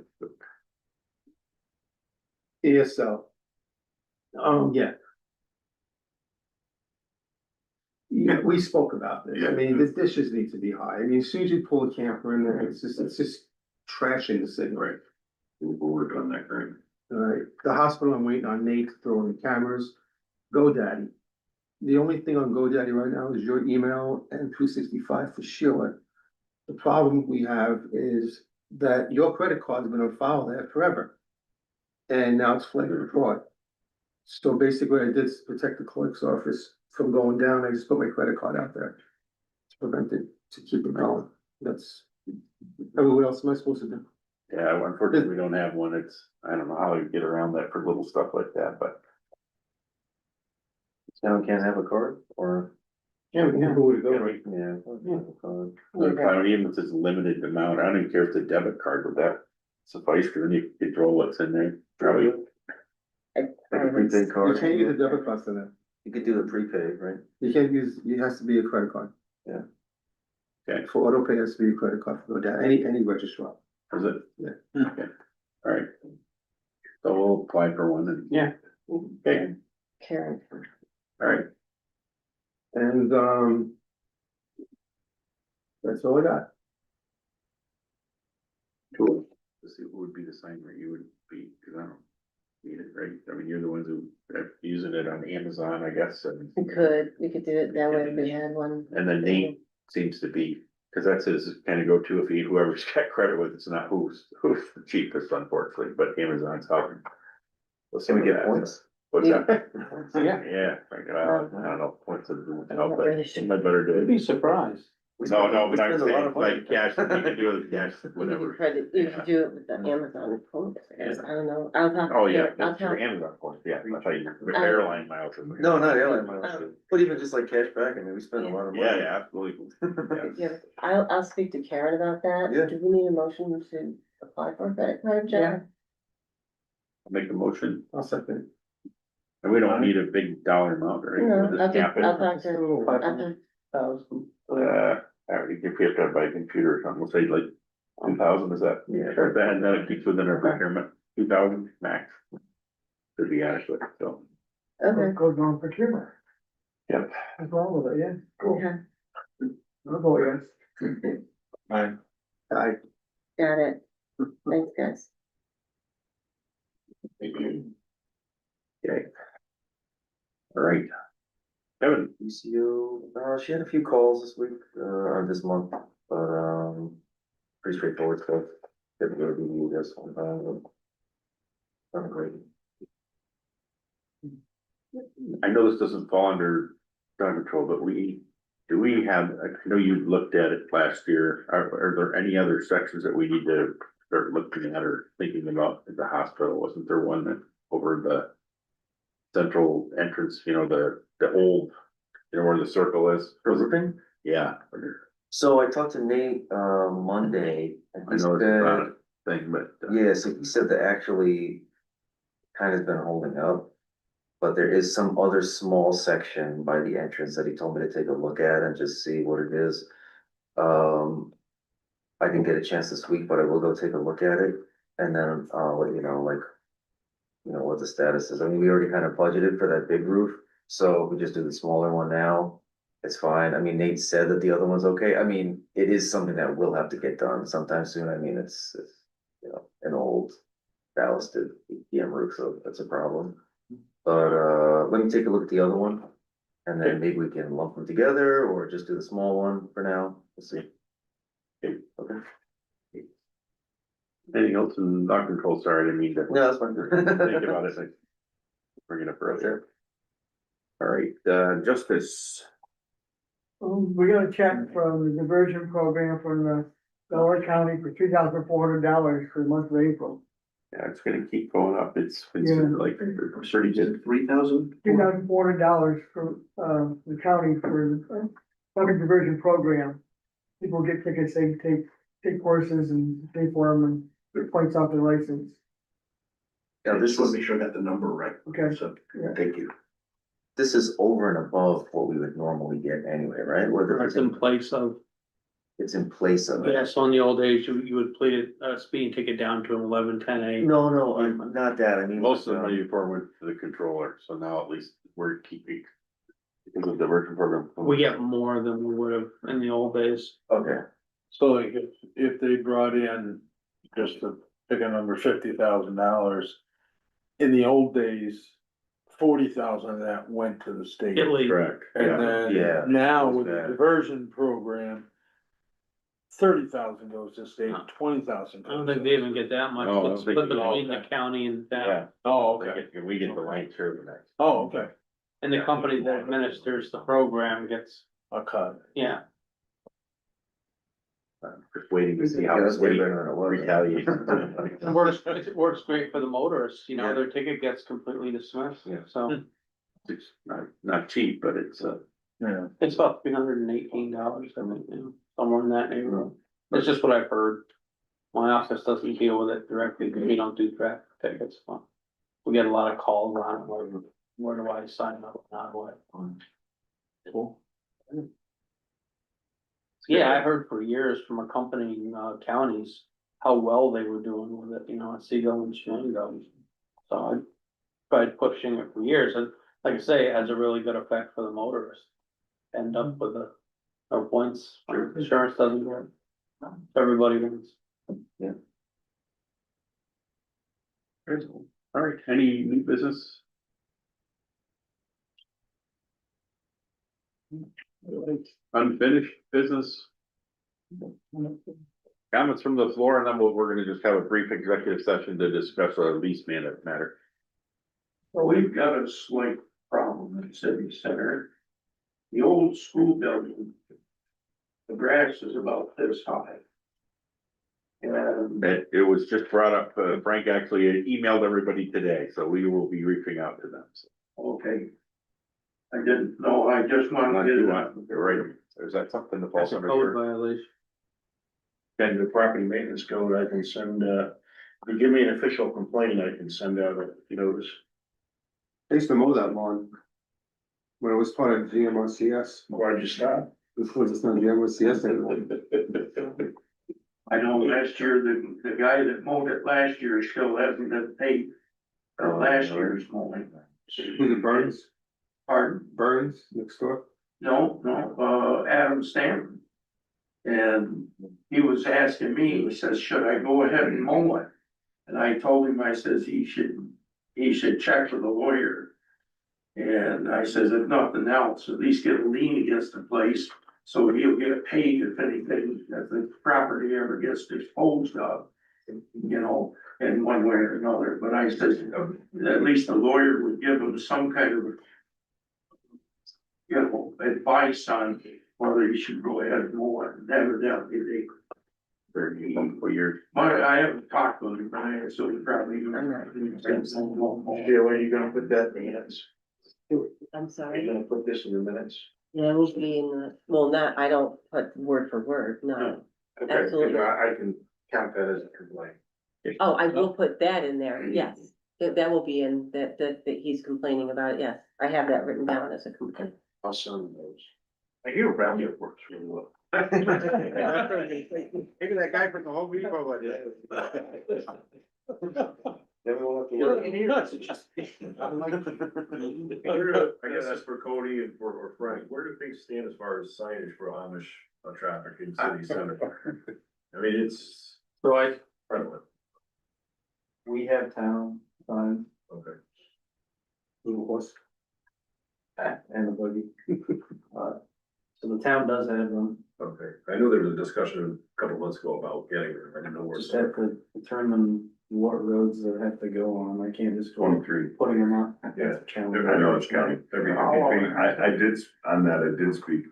K: ESL. Yeah. we spoke about this. I mean, the dishes need to be high. I mean, as soon as you pull a camper in there, it's just trashing the city.
M: Right. We'll work on that, right?
K: All right, the hospital, I'm waiting on Nate to throw in the cameras. GoDaddy. The only thing on GoDaddy right now is your email and 365 for Sheila. The problem we have is that your credit card's been on file there forever. And now it's flagged fraud. So basically, what I did is protect the clerk's office from going down. I just put my credit card out there to prevent it, to keep it going. That's, what else am I supposed to do?
A: Yeah, unfortunately, we don't have one. It's, I don't know how you get around that for little stuff like that, but.
E: Town can't have a card or?
K: Yeah, we know who to go.
E: Yeah.
A: Even if it's a limited amount, I don't even care if it's a debit card, would that suffice, cause then you control what's in there, probably.
E: Like a prepaid
K: You
E: card.
K: can't use a debit card for that.
E: You could do the prepaid, right?
K: You can't use, it has to be a credit card.
E: Yeah.
A: Okay,
K: For auto pay, it has to be a credit card for GoDaddy, any registrar.
A: is it?
K: Yeah.
A: Okay, alright. So we'll apply for one and.
B: Yeah.
A: Okay,
H: Karen.
A: alright,
K: And, that's all I got.
A: cool. Let's see, who would be the signer you would be, cause I don't need it, right? I mean, you're the ones who are using it on Amazon, I guess, and.
H: We could do it that way if we had one.
A: And then Nate seems to be, cause that's his kind of go-to if he, whoever's got credit with, it's not who's the cheapest, unfortunately, but Amazon's helping.
E: Can we get points?
A: What's that?
B: Yeah.
A: Yeah, I don't know, points of,
H: I'm not really sure.
A: I better do
B: You'd
A: it.
B: be surprised.
A: No, but I'm
E: spend a lot
A: saying,
E: of money.
A: like, cash, you can do it with cash,
H: You
A: whatever.
H: could do it with the Amazon points, I guess. I don't know, I'll talk.
A: Oh, yeah,
H: I'll
A: that's
H: talk.
A: for Amazon, of course, yeah, I thought you, airline miles.
E: No, not airline miles, but even just like cash back, I mean, we spend a lot of money.
A: Yeah, absolutely.
H: Yeah, I'll speak to Karen about that.
E: Yeah.
H: Do we need a motion to apply for a credit card, John?
A: Make a motion,
K: I'll second.
A: and we don't need a big dollar amount, right?
H: No,
A: We'll
H: I'll
A: just
H: think,
A: cap it.
H: I'll talk to her.
A: If we have to buy a computer or something, we'll say like 2,000, is that?
E: Yeah.
A: Or then it keeps within our procurement, 2,000 max. To be adequate, so.
H: Okay,
J: Goes on procurement.
A: Yep.
J: What's wrong with it, yeah, cool.
H: okay,
J: I'll vote yes.
K: I,
H: got it. Thanks, guys.
A: Okay. All right. Kevin,
E: ECO, she had a few calls this week, or this month, but, pretty straightforward stuff. Didn't go to review this one, great.
A: I know this doesn't fall under gun control, but do we have, I know you looked at it last year, are there any other sections that we need to start looking at or thinking about at the hospital? Wasn't there one that over the central entrance, the old, where the circle is?
E: Roofing?
A: Yeah.
E: So I talked to Nate, Monday, and
A: I
E: he
A: know it's
E: said,
A: not a thing, but.
E: yeah, so he said that actually kind of been holding up. But there is some other small section by the entrance that he told me to take a look at and just see what it is. I didn't get a chance this week, but I will go take a look at it, and then I'll let you know, like, what the status is. I mean, we already kind of budgeted for that big roof, so if we just do the smaller one now, it's fine. I mean, Nate said that the other one's okay. I mean, it is something that will have to get done sometime soon. I mean, it's an old ballasted EM roof, so that's a problem. But, let me take a look at the other one, and then maybe we can lump them together, or just do the small one for now, we'll see. Okay.
A: Anything else in dog control? Sorry, I didn't mean to
E: No, that's fine.
A: think about it, like, bring it up earlier. All right, Justice.
J: We got a check from the diversion program from the Delaware County for $3,400 for the month of April.
A: Yeah, it's gonna keep going up. It's been
J: Yeah.
A: like 30
F: 3,000?
J: $2,400 for, the county for the public diversion program. People get tickets, they take courses and pay for them and get points off their license.
E: Yeah,
F: I
E: this
F: just want
E: is,
F: to make sure I got the number right.
J: Okay.
F: So,
J: Yeah.
F: thank you.
E: this is over and above what we would normally get anyway, right?
B: It's in place of,
E: It's in place of it.
B: yes, on the old days, you would plead a speeding ticket down to an 11, 10
E: No, not that, I mean.
A: Most of the money before went to the controller, so now at least we're keeping, because of the diversion program.
B: We get more than we would have in the old days.
A: Okay.
D: So like if they brought in, just to pick a number, $50,000. In the old days, 40,000 of that went to the state.
B: Italy,
A: Correct.
D: And
E: Yeah.
D: then now with the
E: Yeah.
D: diversion program, 30,000 goes to state, 20,000.
B: I don't think they even get that much,
A: Oh, I
B: it's
A: don't
B: split
A: think-
B: between the county and
A: Yeah.
B: town.
D: Oh, okay.
A: We get the lion's share of that.
D: Oh, okay.
B: And the company that administers the program gets,
D: A cut.
B: yeah,
A: Just waiting to see how
E: Yeah,
A: the
E: that's way
A: state
E: better than it was.
A: retaliates.
B: it works great for the motorists, you know, their ticket gets completely dismissed,
A: Yeah.
B: so.
A: It's not cheap, but it's,
D: Yeah.
B: It's about $318, I think, you know, somewhere in that neighborhood. It's just what I've heard. My office doesn't deal with it directly, because we don't do traffic tickets. We get a lot of calls on it, where do I sign up, not what.
A: cool.
B: Yeah, I heard for years from a company in counties how well they were doing with it, you know, at Seagull and Shenango. So I tried pushing it for years, and like I say, it has a really good effect for the motorists. End up with our points, insurance doesn't work. Everybody wins.
A: All right, any new business? Unfinished business? Comments from the floor, and then we're gonna just have a brief executive session to discuss a lease matter.
F: Well, we've got a slight problem in the city center. The old school building, the grass is about this high. And
A: It was just brought up, Frank actually emailed everybody today, so we will be reaching out to them. So,
F: okay. I didn't know, I just wanted to get it out.
A: You're right, is that something that falls
B: That's a
A: under
B: code
A: your?
B: violation.
F: And the property maintenance code, I can send, if you give me an official complaint, I can send out a notice.
K: I used to mow that lawn. When it was part of GMRCS,
F: Why'd you stop?
K: before it's not GMRCS anymore.
F: I know last year, the guy that mowed it last year still hasn't been paid for last year's mowing.
K: Was it Burns?
F: Pardon?
K: Burns next door?
F: No, Adam Stanton. And he was asking me, he says, should I go ahead and mow it? And I told him, I says, he should check with a lawyer. And I says, if nothing else, at least get a lien against the place, so he'll get paid if anything, if the property ever gets disposed of. You know, in one way or another, but I says, at least the lawyer would give him some kind of, you know, advice on whether he should go ahead and mow it, and evidently they.
A: For years.
F: I haven't talked with him, but I, so he probably. Yeah, where are you gonna put that in the minutes?
N: I'm
F: Are you
N: sorry,
F: gonna put this in the minutes?
N: yeah, it will be in the, well, not, I don't put word for word, no.
F: Okay,
N: Absolutely.
F: I can count that as a complaint.
N: Oh, I will put that in there, yes, that will be in, that he's complaining about, yes, I have that written down as a complaint.
F: I'll send those. I hear around here works really well.
A: Maybe that guy from the Home Depot like that.
F: Then we won't have to work.
M: I guess that's for Cody and for Frank, where do things stand as far as signage for Amish traffic in city center? I mean, it's
B: So
M: prevalent,
I: We have town signs
M: okay.
I: and the boogie. So the town does have them,
M: Okay, I knew there was a discussion a couple months ago about getting there, I didn't know where.
I: just have to determine what roads they have to go on, I can't just go
M: 23.
I: putting them on.
M: Yeah,
I: That's a challenge.
M: I know it's county, I did, on that, I did speak,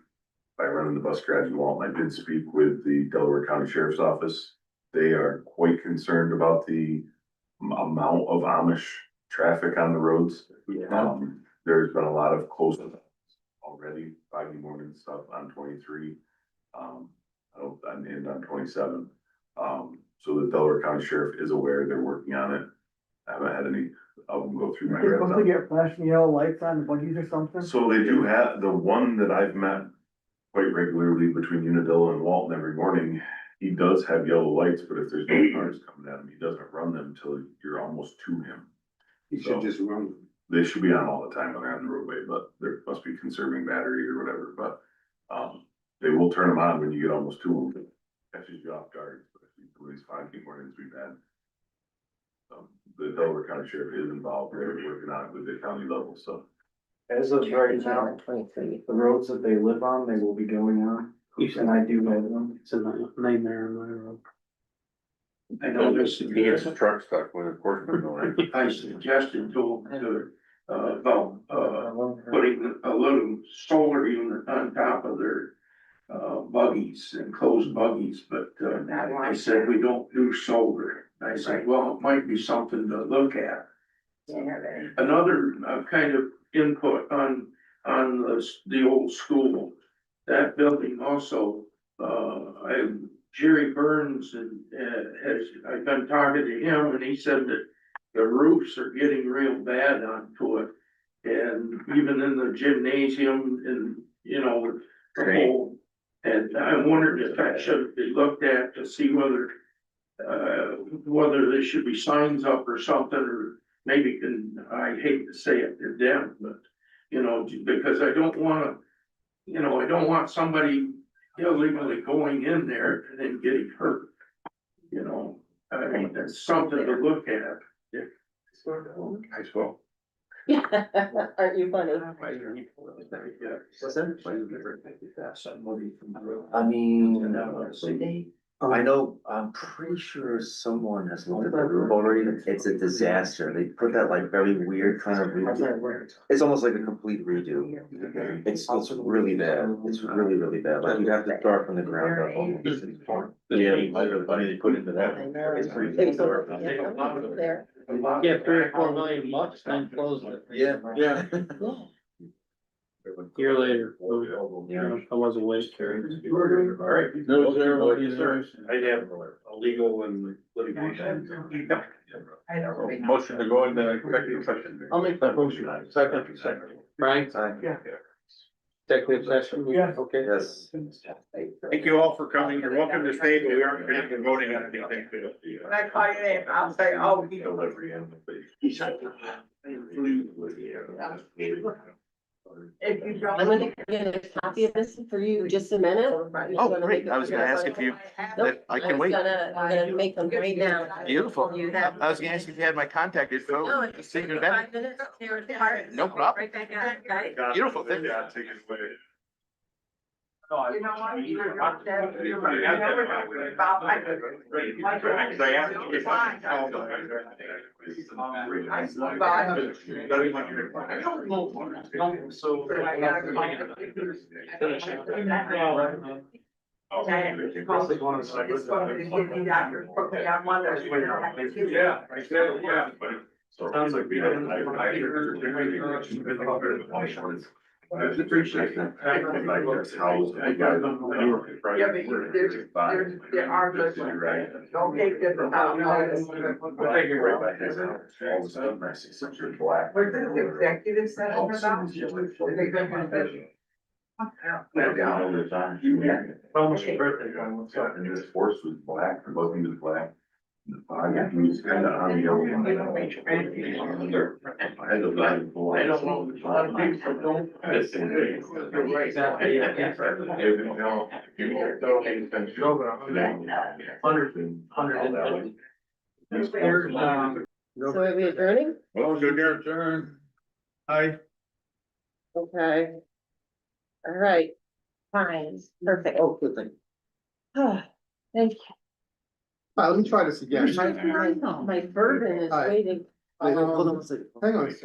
M: by running the bus garage in Walton, I did speak with the Delaware County Sheriff's Office. They are quite concerned about the amount of Amish traffic on the roads. There's been a lot of close already, Friday morning stuff on 23. And on 27. So the Delaware County Sheriff is aware, they're working on it. I haven't had any of them go through my.
J: You're supposed to get flashing yellow lights on the buggies or something?
M: So they do have, the one that I've met quite regularly between Unadilla and Walton every morning, he does have yellow lights, but if there's no cars coming at him, he doesn't run them till you're almost to him.
K: He should just run.
M: they should be on all the time when they're on the roadway, but they must be conserving battery or whatever, but, they will turn them on when you get almost to them. Catches you off guard, but if you police 5 people mornings, we've had. The Delaware County Sheriff is involved, they're working on it with the county level, so.
I: As of right now,
N: 23.
I: the roads that they live on, they will be going on, and I do know them.
B: It's a nightmare on my road.
F: I know this,
A: He gets his truck stuck with a portion going.
F: I suggested to about, putting a little solar unit on top of their buggies, enclosed buggies, but, I said, we don't do solar. I said, well, it might be something to look at. Another kind of input on the old school, that building also, Jerry Burns I've been talking to him and he said that the roofs are getting real bad onto it. And even in the gymnasium and, the whole, and I wondered if that should be looked at to see whether there should be signs up or something, or maybe I hate to say it to them, but, because I don't want somebody illegally going in there and then getting hurt. I mean, that's something to look at.
A: I suppose.
N: Aren't you funny?
E: I mean, I know, I'm pretty sure someone has looked at the roof already, it's a disaster, they put that like very weird kind of roof. It's almost like a complete redo, it's really bad, it's really, really bad, like you have to start from the ground up almost.
A: Yeah, the money they put into that. It's pretty.
N: There.
B: Yeah, $3 or $4 million, then close it.
E: Yeah.
D: Yeah.
B: Year later, I wasn't waste carried.
A: All right.
D: No, zero,
A: Yes, sir. I have a legal and litigation. Motion to go into executive session.
B: I'll make that motion.
A: Second.
B: Frank,
E: Yeah.
B: executive session, okay.
E: Yes.
A: Thank you all for coming. You're welcome to stay, but we aren't going to be voting on anything.
L: When I call your name, I'll say, oh, you know. If you don't.
N: I'm gonna get a copy of this for you just a minute.
E: Oh, great, I was gonna ask if you,
N: Nope,
E: I can wait.
N: I'm gonna make them right now.
E: Beautiful,
N: You have.
E: I was gonna ask if you had my contact info.
N: No, it's
E: See you in a
N: 5
E: minute.
N: minutes. They're apart.
E: No problem.
N: Right back at it, guys.
E: Beautiful, thank you.
M: Yeah, take it away.
L: You know what? You're not that- you're right. I know we're talking about, like,
M: Yeah. Sounds like we have. I appreciate that. Like this house, I got.
L: Yeah, but there are good ones. Don't take this without notice.
M: Thank you very much. All the stuff, I see some sort of black.
L: Where's the executive session about? Executive session.
M: Almost your birthday. And his horse was black, or both he was black. He was kind of on the old one. I had to let him go.
F: I don't know, a lot of people don't.
M: You're right.
N: So are we adjourning?
A: Well, good there.
D: Adjourn. Hi.
N: Okay. All right. Fine, perfect.
K: Oh, good thing.
N: Thank you.
K: Let me try this again.
N: My bourbon is
K: Hi.
N: waiting.
K: Hold on
E: Um,
K: a second. Hang on a second.